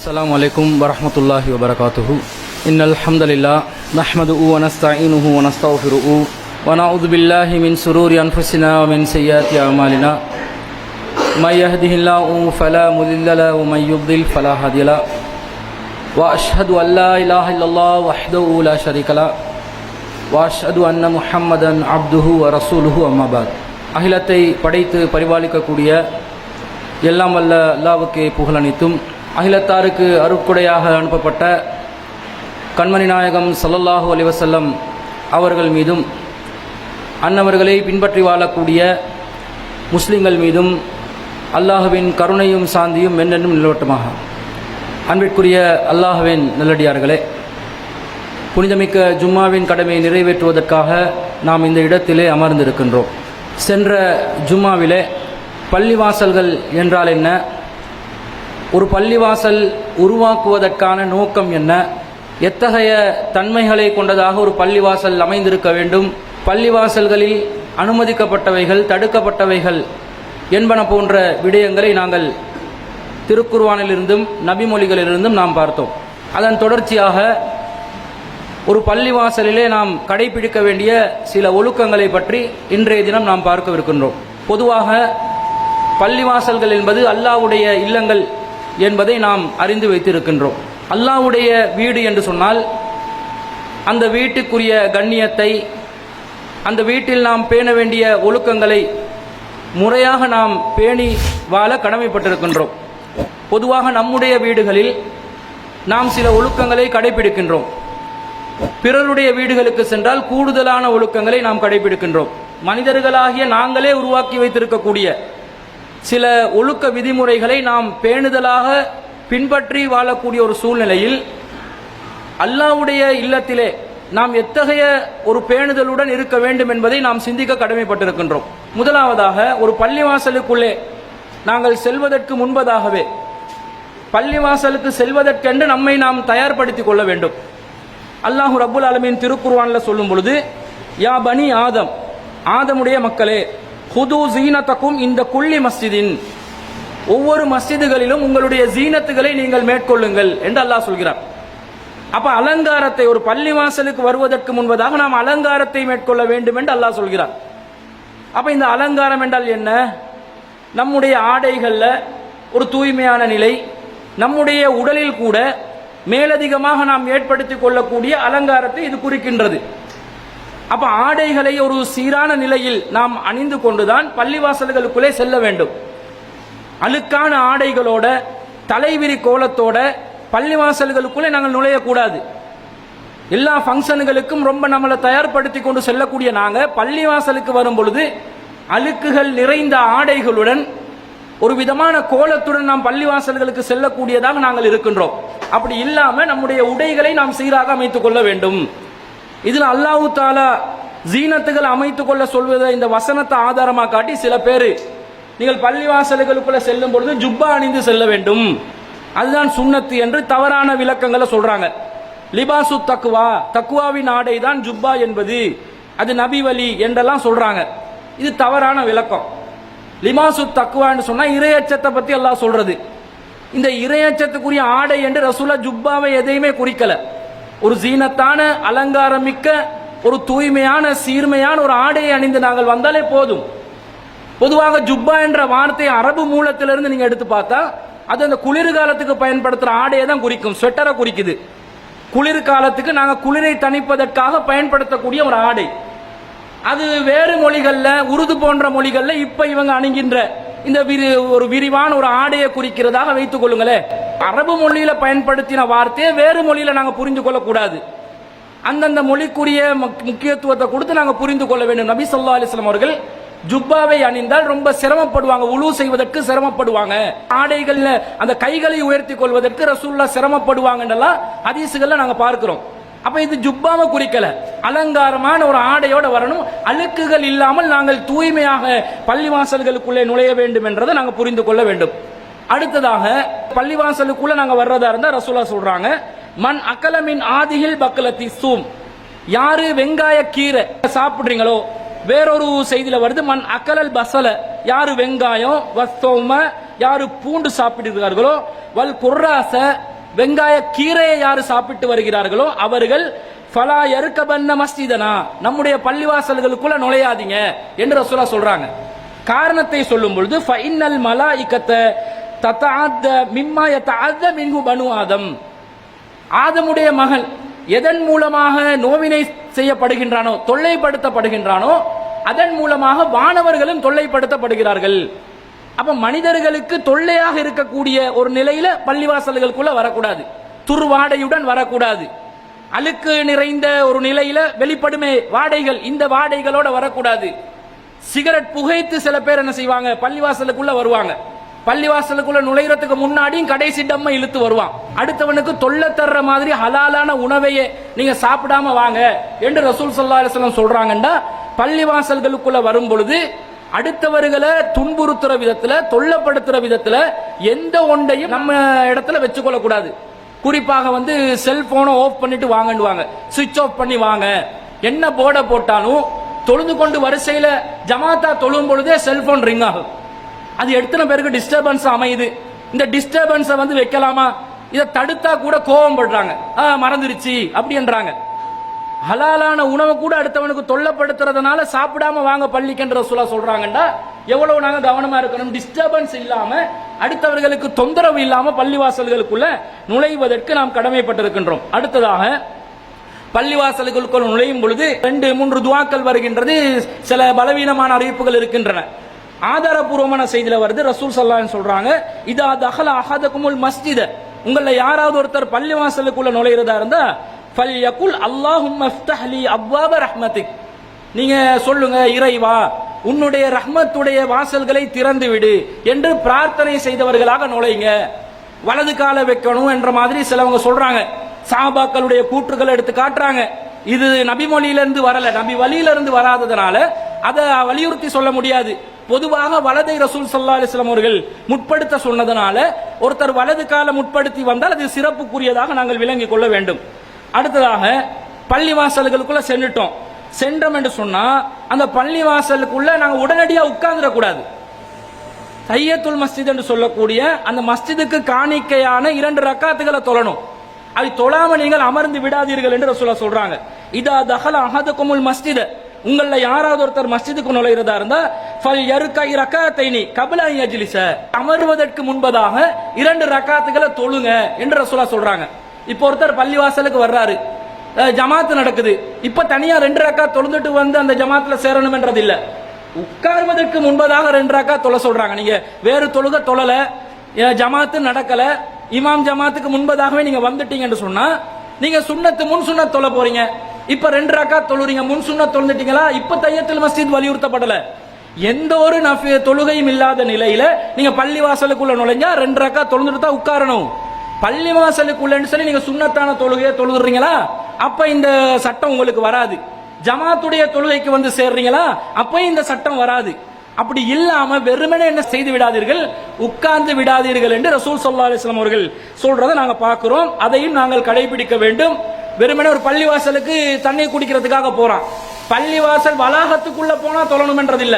السلام عليكم ورحمة الله وبركاته. إن الحمد لله نحمده ونستعينه ونستغفره ونعوذ بالله من شرور أنفسنا ومن سيئات أعمالنا. من يهده الله فلا مضل له ومن يضلل فلا هادي له. وأشهد أن لا إله إلا الله وحده لا شريك له وأشهد أن محمدا عبده ورسوله أما بعد. அகிலத்தை படைத்து பரிபாலிக்கக்கூடிய எல்லாம் வல்ல அல்லாஹ்வுக்கே புகழனைத்தும், அகிலத்தாருக்கு அருட்கொடையாக அனுப்பப்பட்ட கண்மணி நாயகம் ஸல்லல்லாஹு அலைஹி வஸல்லம் அவர்கள் மீதும், அன்னவர்களை பின்பற்றி வாழக்கூடிய முஸ்லிம்கள் மீதும் அல்லாஹ்வின் கருணையும் சாந்தியும் என்றென்றும் நிலவட்டமாக. அன்பிற்குரிய அல்லாஹ்வின் நல்லடியார்களே, புனிதமிக்க ஜும்மாவின் கடமையை நிறைவேற்றுவதற்காக நாம் இந்த இடத்திலே அமர்ந்திருக்கின்றோம். சென்ற ஜும்மாவிலே பள்ளிவாசல்கள் என்றால் என்ன, ஒரு பள்ளிவாசல் உருவாக்குவதற்கான நோக்கம் என்ன, எத்தகைய தன்மைகளை கொண்டதாக ஒரு பள்ளிவாசல் அமைந்திருக்க வேண்டும், பள்ளிவாசல்களில் அனுமதிக்கப்பட்டவைகள் தடுக்கப்பட்டவைகள் என்பன போன்ற விடயங்களை நாங்கள் திருக்குர்ஆனிலிருந்தும் நபிமொழிகளிலிருந்தும் நாம் பார்த்தோம். அதன் தொடர்ச்சியாக ஒரு பள்ளிவாசலிலே நாம் கடைபிடிக்க வேண்டிய சில ஒழுக்கங்களை பற்றி இன்றைய தினம் நாம் பார்க்கவிருக்கின்றோம். பொதுவாக பள்ளிவாசல்கள் என்பது அல்லாஹ்வுடைய இல்லங்கள் என்பதை நாம் அறிந்து வைத்திருக்கின்றோம். அல்லாஹ்வுடைய வீடு என்று சொன்னால் அந்த வீட்டுக்குரிய கண்ணியத்தை, அந்த வீட்டில் நாம் பேண வேண்டிய ஒழுக்கங்களை முறையாக நாம் பேணி வாழ கடமைப்பட்டிருக்கின்றோம். பொதுவாக நம்முடைய வீடுகளில் நாம் சில ஒழுக்கங்களை கடைபிடிக்கின்றோம். பிறருடைய வீடுகளுக்கு சென்றால் கூடுதலான ஒழுக்கங்களை நாம் கடைபிடிக்கின்றோம். மனிதர்களாகிய நாங்களே உருவாக்கி வைத்திருக்கக்கூடிய சில ஒழுக்க விதிமுறைகளை நாம் பேணுதலாக பின்பற்றி வாழக்கூடிய ஒரு சூழ்நிலையில் அல்லாஹ்வுடைய இல்லத்திலே நாம் எத்தகைய ஒரு பேணுதலுடன் இருக்க வேண்டும் என்பதை நாம் சிந்திக்க கடமைப்பட்டிருக்கின்றோம். முதலாவதாக, ஒரு பள்ளிவாசலுக்குள்ளே நாங்கள் செல்வதற்கு முன்பதாகவே பள்ளிவாசலுக்கு செல்வதற்கென்று நம்மை நாம் தயார்படுத்திக் கொள்ள வேண்டும். அல்லாஹ் ரப்புல் ஆலமீன் திருக்குர்ஆனில் சொல்லும் பொழுது, யா பனி ஆதம், ஆதமுடைய மக்களே, ஹுது ஜீனத்தக்கும் இந்த குல்லி மஸ்ஜிதின், ஒவ்வொரு மஸ்ஜிதுகளிலும் உங்களுடைய ஜீனத்துகளை நீங்கள் மேற்கொள்ளுங்கள் என்று அல்லாஹ் சொல்கிறார். அப்ப அலங்காரத்தை, ஒரு பள்ளிவாசலுக்கு வருவதற்கு முன்பதாக நாம் அலங்காரத்தை மேற்கொள்ள வேண்டும் என்று அல்லாஹ் சொல்கிறார். அப்ப இந்த அலங்காரம் என்றால் என்ன? நம்முடைய ஆடைகள்ல ஒரு தூய்மையான நிலை, நம்முடைய உடலில் கூட மேலதிகமாக நாம் ஏற்படுத்திக் கொள்ளக்கூடிய அலங்காரத்தை இது குறிக்கின்றது. அப்ப ஆடைகளை ஒரு சீரான நிலையில் நாம் அணிந்து கொண்டுதான் பள்ளிவாசல்களுக்குள்ளே செல்ல வேண்டும். அழுக்கான ஆடைகளோட தலைவிரி கோலத்தோட பள்ளிவாசல்களுக்குள்ளே நாங்கள் நுழையக்கூடாது. எல்லா ஃபங்க்ஷன்களுக்கும் ரொம்ப நம்மளை தயார்படுத்தி கொண்டு செல்லக்கூடிய நாங்கள் பள்ளிவாசலுக்கு வரும் பொழுது அழுக்குகள் நிறைந்த ஆடைகளுடன் ஒரு விதமான கோலத்துடன் நாம் பள்ளிவாசல்களுக்கு செல்லக்கூடியதாக நாங்கள் இருக்கின்றோம். அப்படி இல்லாம நம்முடைய உடைகளை நாம் சீராக அமைத்துக் கொள்ள வேண்டும். இதில் அல்லாஹ் தஆலா ஜீனத்துகள் அமைத்துக் கொள்ள சொல்வதை இந்த வசனத்தை ஆதாரமாக காட்டி சில பேர், நீங்கள் பள்ளிவாசல்களுக்குள்ள செல்லும் பொழுது ஜுப்பா அணிந்து செல்ல வேண்டும், அதுதான் சுன்னத்து என்று தவறான விளக்கங்களை சொல்றாங்க. லிபாசு தக்குவா, தக்குவாவின் ஆடை தான் ஜுப்பா என்பது, அது நபி வழி என்றெல்லாம் சொல்றாங்க. இது தவறான விளக்கம். லிமாசு தக்குவான்னு சொன்னா இறையச்சத்தை பத்தி அல்லாஹ் சொல்றது. இந்த இறையச்சத்துக்குரிய ஆடை என்று ரசூலா ஜுப்பாவை எதையுமே குறிக்கல. ஒரு ஜீனத்தான அலங்காரமிக்க ஒரு தூய்மையான சீர்மையான ஒரு ஆடையை அணிந்து நாங்கள் வந்தாலே போதும். பொதுவாக ஜுப்பா என்ற வார்த்தை அரபு மூலத்திலிருந்து நீங்க எடுத்து பார்த்தா அது அந்த குளிர்காலத்துக்கு பயன்படுத்துற ஆடையை தான் குறிக்கும், ஸ்வெட்டரை குறிக்குது. குளிர்காலத்துக்கு நாங்கள் குளிரை தணிப்பதற்காக பயன்படுத்தக்கூடிய ஒரு ஆடை. அது வேறு மொழிகள்ல, உருது போன்ற மொழிகள்ல இப்ப இவங்க அணிகின்ற இந்த ஒரு விரிவான ஒரு ஆடையை குறிக்கிறதாக வைத்துக் கொள்ளுங்களேன். அரபு மொழியில பயன்படுத்தின வார்த்தையை வேறு மொழியில நாங்க புரிந்து கொள்ளக்கூடாது. அந்தந்த மொழிக்குரிய முக்கியத்துவத்தை கொடுத்து நாங்க புரிந்து கொள்ள வேண்டும். நபி ஸல்லல்லாஹு அலைஹி வஸல்லம் அவர்கள் ஜுப்பாவை அணிந்தால் ரொம்ப சிரமப்படுவாங்க, உலு செய்வதற்கு சிரமப்படுவாங்க, ஆடைகள்ல அந்த கைகளை உயர்த்தி கொள்வதற்கு ரசூலுல்லாஹ் சிரமப்படுவாங்கன்றலாம் ஹதீஸ்கள்ல நாங்க பார்க்கிறோம். அப்ப இது ஜுப்பாவை குறிக்கல, அலங்காரமான ஒரு ஆடையோட வரணும், அழுக்குகள் இல்லாமல் நாங்கள் தூய்மையாக பள்ளிவாசல்களுக்குள்ளே நுழைய வேண்டும் என்றதை நாங்கள் புரிந்து கொள்ள வேண்டும். அடுத்ததாக, பள்ளிவாசலுக்குள்ள நாங்க வர்றதா இருந்தா ரசூலுல்லாஹ் சொல்றாங்க, மன் அகலமின் ஆதிஹில் பக்லத்தி சூம், யாரு வெங்காய கீரை சாப்பிடுறீங்களோ, வேறொரு செய்தியில வருது மன் அகலல் பசல, யாரு வெங்காயம் வஸ்தோம யாரு பூண்டு சாப்பிடுகிறார்களோ, வல் குர்ராச வெங்காய கீரையை யாரு சாப்பிட்டு வருகிறார்களோ அவர்கள் ஃபலா யர்கபன்ன மஸ்ஜிதனா, நம்முடைய பள்ளிவாசல்களுக்குள்ள நுழையாதீங்க என்று ரசூலுல்லாஹ் சொல்றாங்க. காரணத்தை சொல்லும் பொழுது ஃபஇன்னல் மலாயிகத்த ததஅத்த மிம்மா யதஅத்த மின்ஹு பனு ஆதம், ஆதமுடைய மகன் எதன் மூலமாக நோவினை செய்யப்படுகின்றானோ, தொல்லைப்படுத்தப்படுகின்றானோ, அதன் மூலமாக வானவர்களும் தொல்லைப்படுத்தப்படுகிறார்கள். அப்ப மனிதர்களுக்கு தொல்லையாக இருக்கக்கூடிய ஒரு நிலையில பள்ளிவாசல்களுக்குள்ள வரக்கூடாது, துர்வாடையுடன் வரக்கூடாது. அழுக்கு நிறைந்த ஒரு நிலையில வெளிப்படுமே வாடைகள், இந்த வாடைகளோட வரக்கூடாது. சிகரெட் புகைத்து சில பேர் என்ன செய்வாங்க, பள்ளிவாசலுக்குள்ள வருவாங்க. பள்ளிவாசலுக்குள்ள நுழைகிறதுக்கு முன்னாடியும் கடைசி டம்மை இழுத்து வருவான். அடுத்தவனுக்கு தொல்லை தர்ற மாதிரி ஹலாலான உணவையே நீங்க சாப்பிடாம வாங்க என்று ரசூல் ஸல்லல்லாஹு அலைஹி வஸல்லம் சொல்றாங்கன்னா, பள்ளிவாசல்களுக்குள்ள வரும் பொழுது அடுத்தவர்களை துன்புறுத்துற விதத்துல, தொல்லப்படுத்துற விதத்துல எந்த ஒன்றையும் நம்ம இடத்துல வச்சுக்கொள்ள கூடாது. குறிப்பாக செல்போனை ஆஃப் பண்ணிட்டு வாங்கன்னுவாங்க, சுவிட்ச் ஆஃப் பண்ணி வாங்க. என்ன போர்டை போட்டாலும் தொழுது கொண்டு வரிசையில ஜமாத்தா தொழும் பொழுதே செல்போன் ரிங் ஆகும். அது எத்தனை பேருக்கு டிஸ்டர்பன்ஸ் அமையுது. இந்த டிஸ்டர்பன்ஸை வைக்கலாமா? இதை தடுத்தா கூட கோபம் படுறாங்க, மறந்துருச்சு அப்படின்றாங்க. ஹலாலான உணவை கூட அடுத்தவனுக்கு தொல்லப்படுத்துறதுனால சாப்பிடாம வாங்க பள்ளிக்குன்ற ரசூலுல்லாஹ் சொல்றாங்கடா, எவ்வளவு நாங்க கவனமா இருக்கணும். டிஸ்டர்பன்ஸ் இல்லாம, அடுத்தவர்களுக்கு தொந்தரவு இல்லாம பள்ளிவாசல்களுக்குள்ள நுழைவதற்கு நாம் கடமைப்பட்டிருக்கின்றோம். அடுத்ததாக பள்ளிவாசல்களுக்குள் நுழையும் பொழுது 2-3 துஆக்கள் வருகின்றது. சில பலவீனமான அறிவிப்புகள் இருக்கின்றன. ஆதாரபூர்வமான செய்தியில வருது, ரசூல் ஸல்லல்லாஹு அலைஹி வஸல்லம் சொல்றாங்க, இதா தஹல அஹதுகுமுல் மஸ்ஜித, உங்கள யாராவது ஒருத்தர் பள்ளிவாசலுக்குள்ள நுழையிறதா இருந்தா ஃபல்யகுல் அல்லாஹும்ம இஃப்தஹ் லி அப்வாப ரஹ்மத்திக், நீங்க சொல்லுங்க, இறைவா உன்னுடைய ரஹ்மத்துடைய வாசல்களை திறந்து விடு என்று பிரார்த்தனை செய்தவர்களாக நுழைங்க. வலது கால வைக்கணும் என்ற மாதிரி சிலவங்க சொல்றாங்க. சஹாபாக்களுடைய கூற்றுகளை எடுத்து காட்டுறாங்க. இது நபி மொழியிலிருந்து வரல, நபி வழியிலிருந்து வராததனால அதை வலியுறுத்தி சொல்ல முடியாது. பொதுவாக வலதை ரசூல் ஸல்லல்லாஹு அலைஹி வஸல்லம் அவர்கள் முற்படுத்த சொன்னதனால ஒருத்தர் வலது கால முற்படுத்தி வந்தால் அது சிறப்புக்குரியதாக நாங்கள் விளங்கிக் கொள்ள வேண்டும். அடுத்ததாக பள்ளிவாசல்களுக்குள்ள சென்றோம் என்று சொன்னா அந்த பள்ளிவாசலுக்குள்ள நாங்க உடனடியாக உட்கார்ந்துடக்கூடாது. தஹியத்துல் மஸ்ஜித் என்று சொல்லக்கூடிய அந்த மஸ்ஜிதுக்கு காணிக்கையான 2 ரக்காத்துகளை தொழணும். அது தொழாம நீங்கள் அமர்ந்து விடாதீர்கள் என்று ரசூலுல்லாஹ் சொல்றாங்க. இதா தஹல அஹதுகுமுல் மஸ்ஜித, உங்கள யாராவது ஒருத்தர் மஸ்ஜிதுக்கு நுழையிறதா இருந்தா ஃபல் யர்கை ரக்காத்தைனி கப்ல அன் யஜ்லிஸ, அமர்வதற்கு முன்பதாக 2 ரக்காத்துகளை தொழுங்க என்று ரசூலுல்லாஹ் சொல்றாங்க. இப்போ ஒருத்தர் பள்ளிவாசலுக்கு வர்றாரு, ஜமாத்து நடக்குது, இப்ப தனியா 2 ரக்காத் தொழுந்துட்டு அந்த ஜமாத்துல சேரணும் என்றது இல்ல, உட்கார்வதற்கு முன்பதாக 2 ரக்காத் தொழ சொல்றாங்க. நீங்க வேறு தொழுக தொழல, ஜமாத்து நடக்கல, இமாம் ஜமாத்துக்கு முன்பதாகவே நீங்க வந்துட்டீங்க என்று சொன்னா நீங்க சுன்னத்து முன் சுன்னத் தொழ போறீங்க. இப்ப 2 ரக்காத் தொழுறீங்க, முன் சுன்னத் தொழுந்துட்டீங்களா, இப்ப தஹியத்துல் மஸ்ஜித் வலியுறுத்தப்படல. எந்த ஒரு தொழுகையும் இல்லாத நிலையில நீங்க பள்ளிவாசலுக்குள்ள நுழைஞ்சா 2 ரக்காத் தொழுந்துட்டு தான் உட்காரணும். பள்ளிவாசலுக்குள்ளன்னு சொல்லி நீங்க சுன்னத்தான தொழுகையை தொழுதுறீங்களா, அப்ப இந்த சட்டம் உங்களுக்கு வராது. ஜமாத்துடைய தொழுகைக்கு சேர்றீங்களா, அப்ப இந்த சட்டம் வராது. அப்படி இல்லாம வெறுமனே என்ன செய்து விடாதீர்கள், உட்கார்ந்து விடாதீர்கள் என்று ரசூல் ஸல்லல்லாஹு அலைஹி வஸல்லம் அவர்கள் சொல்றதை நாங்க பார்க்கிறோம். அதையும் நாங்கள் கடைபிடிக்க வேண்டும். வெறுமனே ஒரு பள்ளிவாசலுக்கு தண்ணீர் குடிக்கிறதுக்காக போறான், பள்ளிவாசல் வளாகத்துக்குள்ள போனா தொழணும் என்றது இல்ல.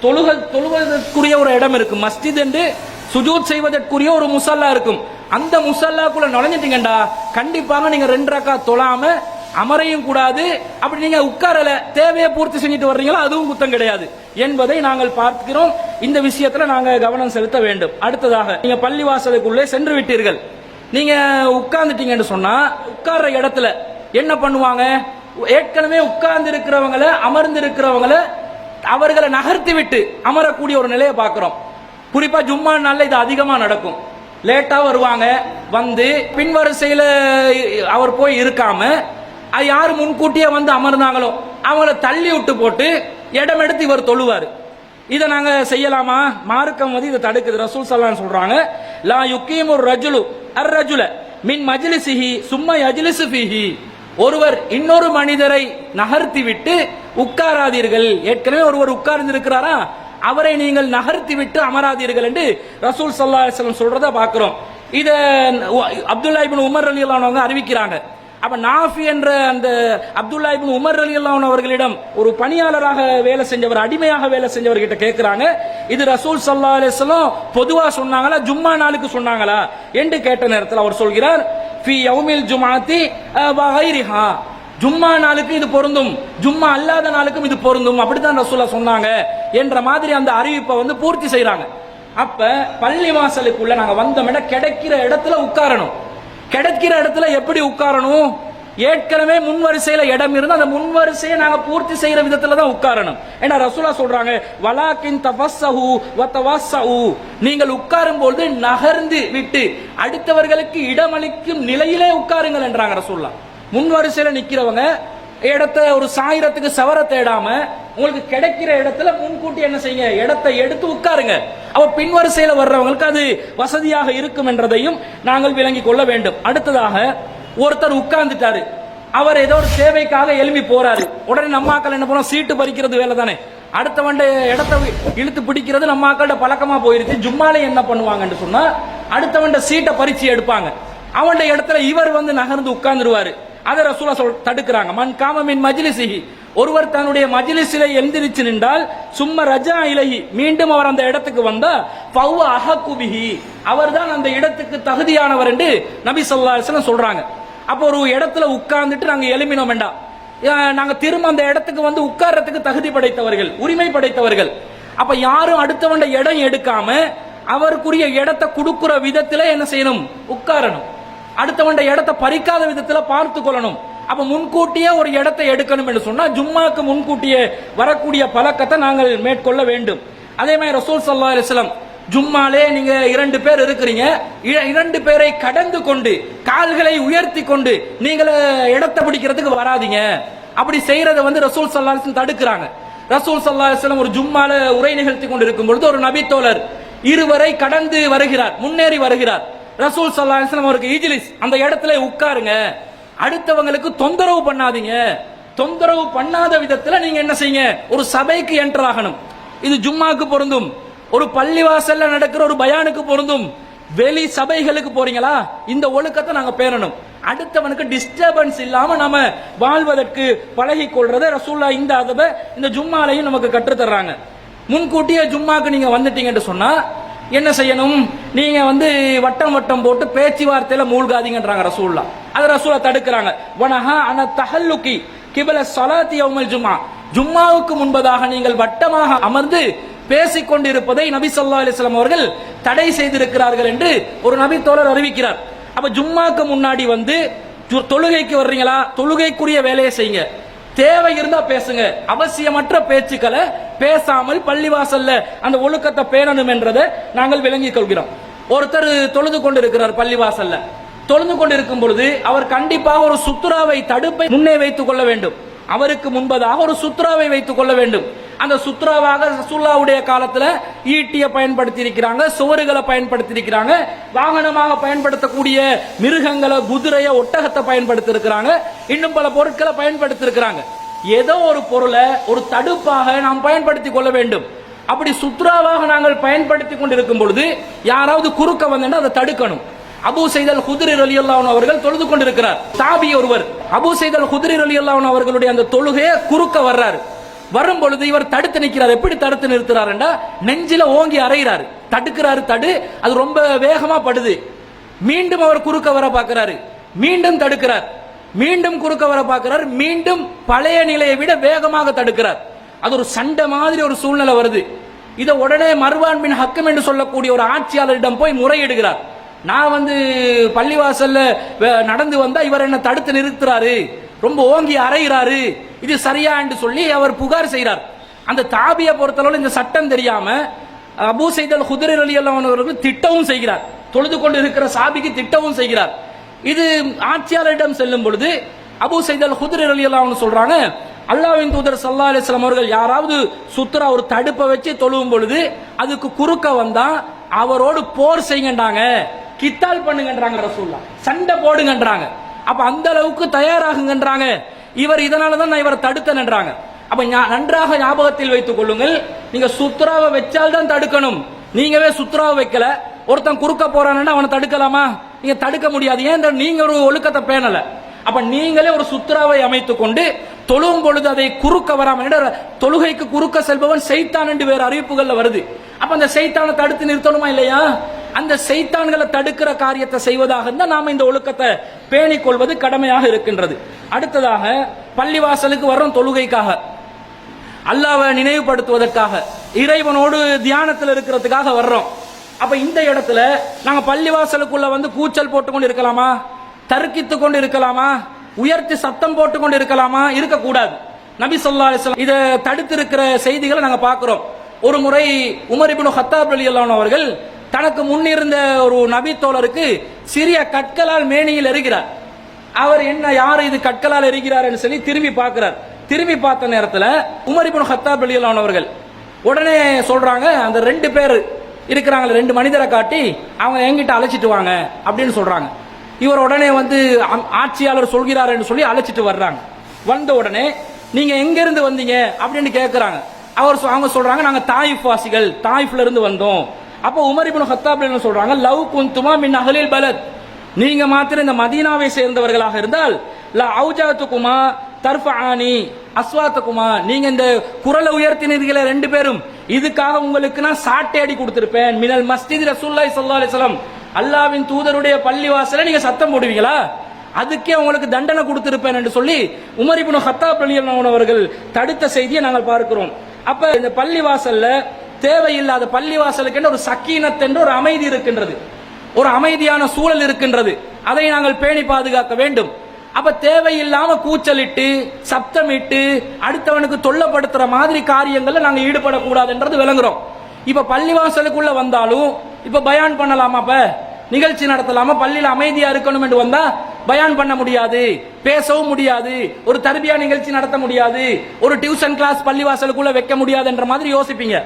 தொழுவதற்குரிய ஒரு இடம் இருக்கு, மஸ்ஜித் என்று சுஜூத் செய்வதற்குரிய ஒரு முசல்லா இருக்கும். அந்த முசல்லாக்குள்ள நுழைஞ்சிட்டீங்கடா, கண்டிப்பாக நீங்க 2 ரக்காத் தொழாம அமரையும் கூடாது. அப்படி நீங்க உட்காரல, தேவையை பூர்த்தி செஞ்சுட்டு வர்றீங்களா, அதுவும் குத்தம் கிடையாது என்பதை நாங்கள் பார்க்கிறோம். இந்த விஷயத்துல நாங்க கவனம் செலுத்த வேண்டும். அடுத்ததாக, நீங்க பள்ளிவாசலுக்குள்ளே சென்று விட்டீர்கள், நீங்க உட்கார்ந்துட்டீங்கன்னு சொன்னா உட்கார்ற இடத்துல என்ன பண்ணுவாங்க, ஏற்கனவே உட்கார்ந்து இருக்கிறவங்கள, அமர்ந்து இருக்கிறவங்கள அவர்களை நகர்த்தி விட்டு அமரக்கூடிய ஒரு நிலையை பார்க்கிறோம். குறிப்பா ஜும்மா நாள்ல இது அதிகமா நடக்கும். லேட்டா வருவாங்க, பின்வரிசையில அவர் போய் இருக்காம யாரு முன்கூட்டியே அமர்ந்தாங்களோ அவங்கள தள்ளி விட்டு போட்டு இடம் எடுத்து இவர் தொழுவார். இதை நாங்க செய்யலாமா? மார்க்கம் இதை தடுக்குது. ரசூல் ஸல்லல்லாஹு அலைஹி வஸல்லம் சொல்றாங்க, லா யுகீமுர் ரஜுலு அர்-ரஜுல மின் மஜ்லிஸிஹி சும்ம யஜ்லிஸு ஃபீஹி, ஒருவர் இன்னொரு மனிதரை நகர்த்தி விட்டு உட்காராதீர்கள். ஏற்கனவே ஒருவர் உட்கார்ந்து இருக்கிறாரா, அவரை நீங்கள் நகர்த்தி விட்டு அமராதீர்கள் என்று ரசூல் ஸல்லல்லாஹு அலைஹி வஸல்லம் சொல்றத பார்க்கிறோம். இத அப்துல்லா இப்னு உமர் ரலியல்லாஹு அன்ஹு அறிவிக்கிறாங்க. அப்ப நாஃபி என்ற அந்த அப்துல்லா இப்னு உமர் ரலியல்லாஹு அன்ஹு அவர்களிடம் ஒரு பணியாளராக வேலை செஞ்சவர், அடிமையாக வேலை செஞ்சவர் கிட்ட கேட்கிறாங்க, இது ரசூல் ஸல்லல்லாஹு அலைஹி வஸல்லம் பொதுவா சொன்னாங்களா ஜும்மா நாளுக்கு சொன்னாங்களா என்று கேட்ட நேரத்தில் அவர் சொல்கிறார், ஃபி யௌமில் ஜும்ஆத்தி வ கைரிஹா, ஜும்மா நாளுக்கு இது பொருந்தும், ஜும்மா அல்லாத நாளுக்கும் இது பொருந்தும், அப்படித்தான் ரசூலுல்லாஹ் சொன்னாங்க என்ற மாதிரி அந்த அறிவிப்பை பூர்த்தி செய்றாங்க. அப்ப பள்ளி வாசலுக்குள்ள நாங்க வந்தோம்னா கிடைக்கிற இடத்துல உட்காரணும். கிடைக்கிற இடத்துல எப்படி உட்காரணும்? ஏற்கனவே முன் வரிசையில இடம் இருந்து அந்த முன் வரிசையை நாங்க பூர்த்தி செய்யற விதத்துல தான் உட்காரணும். ஏன்னா ரசூலுல்லாஹ் சொல்றாங்க, வலாக்கின் தஃபஸ்ஸஹு வ தவஸ்ஸு, நீங்கள் உட்காரும் பொழுது நகர்ந்து விட்டு அடுத்தவர்களுக்கு இடமளிக்கும் நிலையிலே உட்காருங்கள் என்றாங்க ரசூலுல்லாஹ். முன் வரிசையில நிக்கிறவங்க இடத்தை ஒரு சாயிரத்துக்கு சவர தேடாம உங்களுக்கு கிடைக்கிற இடத்துல முன்கூட்டி என்ன செய்யுங்க, இடத்தை எடுத்து உட்காருங்க. அப்ப பின் வரிசையில வர்றவங்களுக்கு அது வசதியாக இருக்கும் என்றதையும் நாங்கள் விளங்கி கொள்ள வேண்டும். அடுத்ததாக ஒருத்தர் உட்கார்ந்துட்டாரு, அவர் ஏதோ ஒரு சேவைக்காக எழுப்பி போறாரு. உடனே நம்மாக்கள் என்ன பண்ணுவோம், சீட்டு பறிக்கிறது வேலை தானே, அடுத்தவண்ட இடத்தை இழுத்து பிடிக்கிறது நம்மாக்களோட பழக்கமா போயிருச்சு. ஜும்மாலே என்ன பண்ணுவாங்கன்னு சொன்னா அடுத்தவண்ட சீட்டை பறிச்சு எடுப்பாங்க. அவன் இடத்துல இவர் நகர்ந்து உட்கார்ந்துருவாரு. அதை ரசூலுல்லாஹ் தடுக்கிறாங்க. மன் காம மின் மஜ்லிஸிஹி, ஒருவர் தன்னுடைய மஜ்லிஸிலே எழுந்திருச்சு நின்றால் சும்ம ரஜா இலைஹி, மீண்டும் அவர் அந்த இடத்துக்கு வந்தா ஃபஹுவ அஹக்கு பிஹி, அவர்தான் அந்த இடத்துக்கு தகுதியானவர் என்று நபி ஸல்லல்லாஹு அலைஹி வஸல்லம் சொல்றாங்க. அப்போ ஒரு இடத்துல உட்கார்ந்துட்டு நாங்க எழுமினோம் வேண்டாம், நாங்க திரும்ப அந்த இடத்துக்கு உட்கார்றதுக்கு தகுதி படைத்தவர்கள், உரிமை படைத்தவர்கள். அப்ப யாரும் அடுத்தவண்ட இடம் எடுக்காம அவருக்குரிய இடத்தை கொடுக்கிற விதத்துல என்ன செய்யணும், உட்காரணும். அடுத்தவண்ட இடத்தை பறிக்காத விதத்துல பார்த்து கொள்ளணும். அப்ப முன்கூட்டியே ஒரு இடத்தை எடுக்கணும் என்று சொன்னா ஜும்மாக்கு முன்கூட்டியே வரக்கூடிய பழக்கத்தை நாங்கள் மேற்கொள்ள வேண்டும். அதே மாதிரி ரசூல் ஸல்லல்லாஹு அலைஹி வஸல்லம் ஜும்மாலே நீங்க 2 பேர் இருக்கிறீங்க, 2 பேரை கடந்து கொண்டு கால்களை உயர்த்தி கொண்டு நீங்கள் இடத்தை பிடிக்கிறதுக்கு வராதீங்க. அப்படி செய்யறதை ரசூல் ஸல்லல்லாஹு அலைஹி வஸல்லம் தடுக்கிறாங்க. ரசூல் ஸல்லல்லாஹு அலைஹி வஸல்லம் ஒரு ஜும்மால உரை நிகழ்த்தி கொண்டு இருக்கும் பொழுது ஒரு நபி தோழர் இருவரை கடந்து வருகிறார், முன்னேறி வருகிறார். ரசூல் ஸல்லல்லாஹு அலைஹி வஸல்லம் அவருக்கு இஜ்லிஸ், அந்த இடத்துல உட்காருங்க, அடுத்தவங்களுக்கு தொந்தரவு பண்ணாதீங்க, தொந்தரவு பண்ணாத விதத்துல நீங்க என்ன செய்யுங்க, ஒரு சபைக்கு என்டர் ஆகணும். இது ஜும்மாக்கு பொருந்தும், ஒரு பள்ளிவாசல்ல நடக்கிற ஒரு பயானுக்கு பொருந்தும். வெளி சபைகளுக்கு போறீங்களா, இந்த ஒழுக்கத்தை நாங்க பேணணும். அடுத்தவனுக்கு டிஸ்டர்பன்ஸ் இல்லாம நாம வாழ்வதற்கு பழகி கொள்றத ரசூலுல்லாஹ் இந்த அதப இந்த ஜும்மாலையும் நமக்கு கற்றுத் தர்றாங்க. முன்கூட்டியே ஜும்மாக்கு நீங்க வந்துட்டீங்கன்னு சொன்னா என்ன செய்யணும், நீங்க வட்டம் வட்டம் போட்டு பேச்சுவார்த்தையில மூழ்காதீங்கன்றாங்க ரசூலுல்லாஹ். அது ரசூலுல்லாஹ் தடுக்கிறாங்க. வனஹா அன தஹல்லுகி கிபல ஸலாத்தி யௌமல் ஜும்ஆ, ஜும்மாவுக்கு முன்பதாக நீங்கள் வட்டமாக அமர்ந்து பேசிக் கொண்டிருப்பதை நபி ஸல்லல்லாஹு அலைஹி வஸல்லம் அவர்கள் தடை செய்திருக்கிறார்கள் என்று ஒரு நபி தோழர் அறிவிக்கிறார். அப்ப ஜும்மாக்கு முன்னாடி தொழுகைக்கு வர்றீங்களா, தொழுகைக்குரிய வேலையை செய்யுங்க, தேவை இருந்தா பேசுங்க, அவசியமற்ற பேச்சுக்களை பேசாமல் பள்ளிவாசல்ல அந்த ஒழுக்கத்தை பேணணும் என்றதை நாங்கள் விளங்கிக் கொள்கிறோம். ஒருத்தர் தொழுது கொண்டிருக்கிறார், பள்ளிவாசல்ல தொழுது கொண்டிருக்கும் பொழுது அவர் கண்டிப்பாக ஒரு சுத்ராவை தடுப்பை முன்னே வைத்துக் கொள்ள வேண்டும். அவருக்கு முன்பதாக ஒரு சுத்ராவை வைத்துக் கொள்ள வேண்டும். அந்த சுத்ராவாக ரசூலுல்லாஹ்வுடைய காலத்துல ஈட்டிய பயன்படுத்தி இருக்கிறாங்க, சுவறுகளை பயன்படுத்தி இருக்கிறாங்க, வாகனமாக பயன்படுத்தக்கூடிய மிருகங்களை, குதிரையை, ஒட்டகத்தை பயன்படுத்தி இருக்கிறாங்க, இன்னும் பல பொருட்களை பயன்படுத்தி இருக்கிறாங்க. ஏதோ ஒரு பொருளை ஒரு தடுப்பாக நாம் பயன்படுத்திக் கொள்ள வேண்டும். அப்படி சுத்ராவாக நாங்கள் பயன்படுத்தி கொண்டிருக்கும் பொழுது யாராவது குறுக்க வந்தா அதை தடுக்கணும். அபூ ஸைத் அல் குத்ரி ரலியல்லாஹு அன்ஹு அவர்கள் தொழுது கொண்டிருக்கிறார். தாபி ஒருவர் அபூ ஸைத் அல் குத்ரி ரலியல்லாஹு அன்ஹு அவர்களுடைய அந்த தொழுகையை குறுக்க வர்றாரு. வரும் பொழுது இவர் தடுத்து நிற்கிறார். எப்படி தடுத்து நிறுத்துறாருண்டா, நெஞ்சில ஓங்கி அறைகிறாரு, தடுக்கிறாரு. அது ரொம்ப வேகமா படுது. மீண்டும் அவர் குறுக்க வர பார்க்கிறாரு, மீண்டும் தடுக்கிறார், மீண்டும் குறுக்க வர பார்க்கிறார், மீண்டும் பழைய நிலையை விட வேகமாக தடுக்கிறார். அது ஒரு சண்டை மாதிரி ஒரு சூழ்நிலை வருது. இதை உடனே மர்வான் பின் ஹக்கம் என்று சொல்லக்கூடிய ஒரு ஆட்சியாளரிடம் போய் முறையிடுகிறார். நான் பள்ளிவாசல்ல நடந்து வந்தா இவர் என்ன தடுத்து நிறுத்துறாரு, ரொம்ப ஓங்கி அறைகிறாரு, இது சரியா என்று சொல்லி அவர் புகார் செய்கிறார். அந்த தாபியை பொறுத்தளவு இந்த சட்டம் தெரியாம அபூ ஸைத் அல் குத்ரி ரலியல்லாஹு அன்ஹு அவர்கள் திட்டவும் செய்கிறார், தொழுது கொண்டு இருக்கிற சாபிக்கு திட்டவும் செய்கிறார். இது ஆட்சியாளரிடம் செல்லும் பொழுது அபூ ஸைத் அல் குத்ரி ரலியல்லாஹு அன்ஹு சொல்றாங்க, அல்லாஹ்வின் தூதர் ஸல்லல்லாஹு அலைஹி வஸல்லம் அவர்கள் யாராவது சுத்ரா ஒரு தடுப்பை வச்சு தொழுவும் பொழுது அதுக்கு குறுக்க வந்தா அவரோடு போர் செய்யுங்கன்றாங்க, கித்தால் பண்ணுங்கன்றாங்க ரசூலுல்லாஹ், சண்டை போடுங்கன்றாங்க. அப்ப அந்த அளவுக்கு தயாராகுங்கன்றாங்க. இவர் இதனாலதான் நான் இவரை தடுத்தேன்ன்றாங்க. அப்ப நன்றாக ஞாபகத்தில் வைத்துக் கொள்ளுங்கள், நீங்க சுத்ராவை வச்சால் தான் தடுக்கணும். நீங்கவே சுத்ராவை வைக்கல, ஒருத்தன் குறுக்க போறான்னா அவனை தடுக்கலாமா? நீங்க தடுக்க முடியாது. ஏன் நீங்க ஒரு ஒழுக்கத்தை பேணல. அப்ப நீங்களே ஒரு சுத்ராவை அமைத்துக் கொண்டு தொழும் பொழுது அதை குறுக்க வராமல், தொழுகைக்கு குறுக்க செல்பவன் சைத்தான் என்று வேறு அறிவிப்புகள்ல வருது. அப்ப அந்த சைத்தானை தடுத்து நிறுத்தணுமா இல்லையா? அந்த சைத்தான்களை தடுக்கிற காரியத்தை செய்வதாக இருந்தால் நாம இந்த ஒழுக்கத்தை பேணிக் கொள்வது கடமையாக இருக்கின்றது. அடுத்ததாக பள்ளிவாசலுக்கு வர்றோம் தொழுகைக்காக, அல்லாஹ்வை நினைவுபடுத்துவதற்காக, இறைவனோடு தியானத்தில் இருக்கிறதுக்காக வர்றோம். அப்ப இந்த இடத்துல நாங்க பள்ளிவாசலுக்குள்ள வந்து கூச்சல் போட்டுக்கொண்டு இருக்கலாமா, தர்க்கித்து கொண்டு இருக்கலாமா, உயர்த்தி சத்தம் போட்டுக்கொண்டு இருக்கலாமா? இருக்கக்கூடாது. நபி ஸல்லல்லாஹு அலைஹி வஸல்லம் இதை தடுத்திருக்கிற செய்திகளை நாங்க பார்க்கிறோம். ஒரு முறை உமர் இப்னு கத்தாப் ரலியல்லாஹு அவர்கள் தனக்கு முன்னிருந்த ஒரு நபி தோழருக்கு சிறிய கற்களால் மேனியில் எறிகிறார். அவர் என்ன, யார் இது கற்களால் எறிகிறார் என்று சொல்லி திரும்பி பார்க்கிறார். திரும்பி பார்த்த நேரத்தில் உமர் இப்னு கத்தாப் ரலியல்லாஹு அவர்கள் உடனே சொல்றாங்க, அந்த 2 பேர் இருக்கிறாங்க, 2 மனிதரை காட்டி அவங்க என்கிட்ட அழைச்சிட்டு வாங்க அப்படின்னு சொல்றாங்க. இவர் உடனே வந்து ஆட்சியாளர் சொல்கிறார் என்று சொல்லி அழைச்சிட்டு வர்றாங்க. வந்த உடனே நீங்க எங்க இருந்து வந்தீங்க அப்படின்னு கேட்கிறாங்க. அவங்க சொல்றாங்க, நாங்க தாயிஃப் வாசிகள், தாயிஃப்ல இருந்து வந்தோம். அப்போ உமர் இப்னு கத்தாப் என்ன சொல்றாங்க, லவ் குந்துமா மின் அஹ்லில் பலத், நீங்க மாத்திரம் இந்த மதீனாவை சேர்ந்தவர்களாக இருந்தால் லா அவுஜாத்துகுமா தர்ஃபஆனி அஸ்வாத்துகுமா, நீங்க இந்த குரலை உயர்த்தினீர்களே 2 பேரும், இதுக்காக உங்களுக்கு நான் சாட்டை அடி கொடுத்திருப்பேன். மினல் மஸ்ஜித் ரசூலுல்லாஹி ஸல்லல்லாஹு அலைஹி வஸல்லம், அல்லாஹ்வின் தூதருடைய பள்ளிவாசலை நீங்க சத்தம் போடுவீங்களா, அதுக்கே உங்களுக்கு தண்டனை கொடுத்திருப்பேன் என்று சொல்லி உமர் இப்னு கத்தாப் ரலியல்லாஹு அவர்கள் தடுத்த செய்தியை நாங்கள் பார்க்கிறோம். அப்ப இந்த பள்ளிவாசல்ல தேவையில்லாத, பள்ளிவாசலுக்கு ஒரு சக்கீனத் என்ற ஒரு அமைதி இருக்கின்றது, ஒரு அமைதியான சூழல் இருக்கின்றது, அதை நாங்கள் பேணி பாதுகாக்க வேண்டும். அப்ப தேவையில்லாம கூச்சலிட்டு சப்தமிட்டு அடுத்தவனுக்கு தொல்லப்படுத்துற மாதிரி காரியங்கள்ல நாங்க ஈடுபடக்கூடாது என்றது விளங்குறோம். இப்ப பள்ளிவாசலுக்குள்ள வந்தாலும் இப்ப பயான் பண்ணலாமா, அப்ப நிகழ்ச்சி நடத்தலாமா, பள்ளியில அமைதியா இருக்கணும் என்று வந்தா பயான் பண்ண முடியாது, பேசவும் முடியாது, ஒரு தர்பியா நிகழ்ச்சி நடத்த முடியாது, ஒரு டியூஷன் கிளாஸ் பள்ளிவாசலுக்குள்ள வைக்க முடியாது என்ற மாதிரி யோசிப்பீங்க.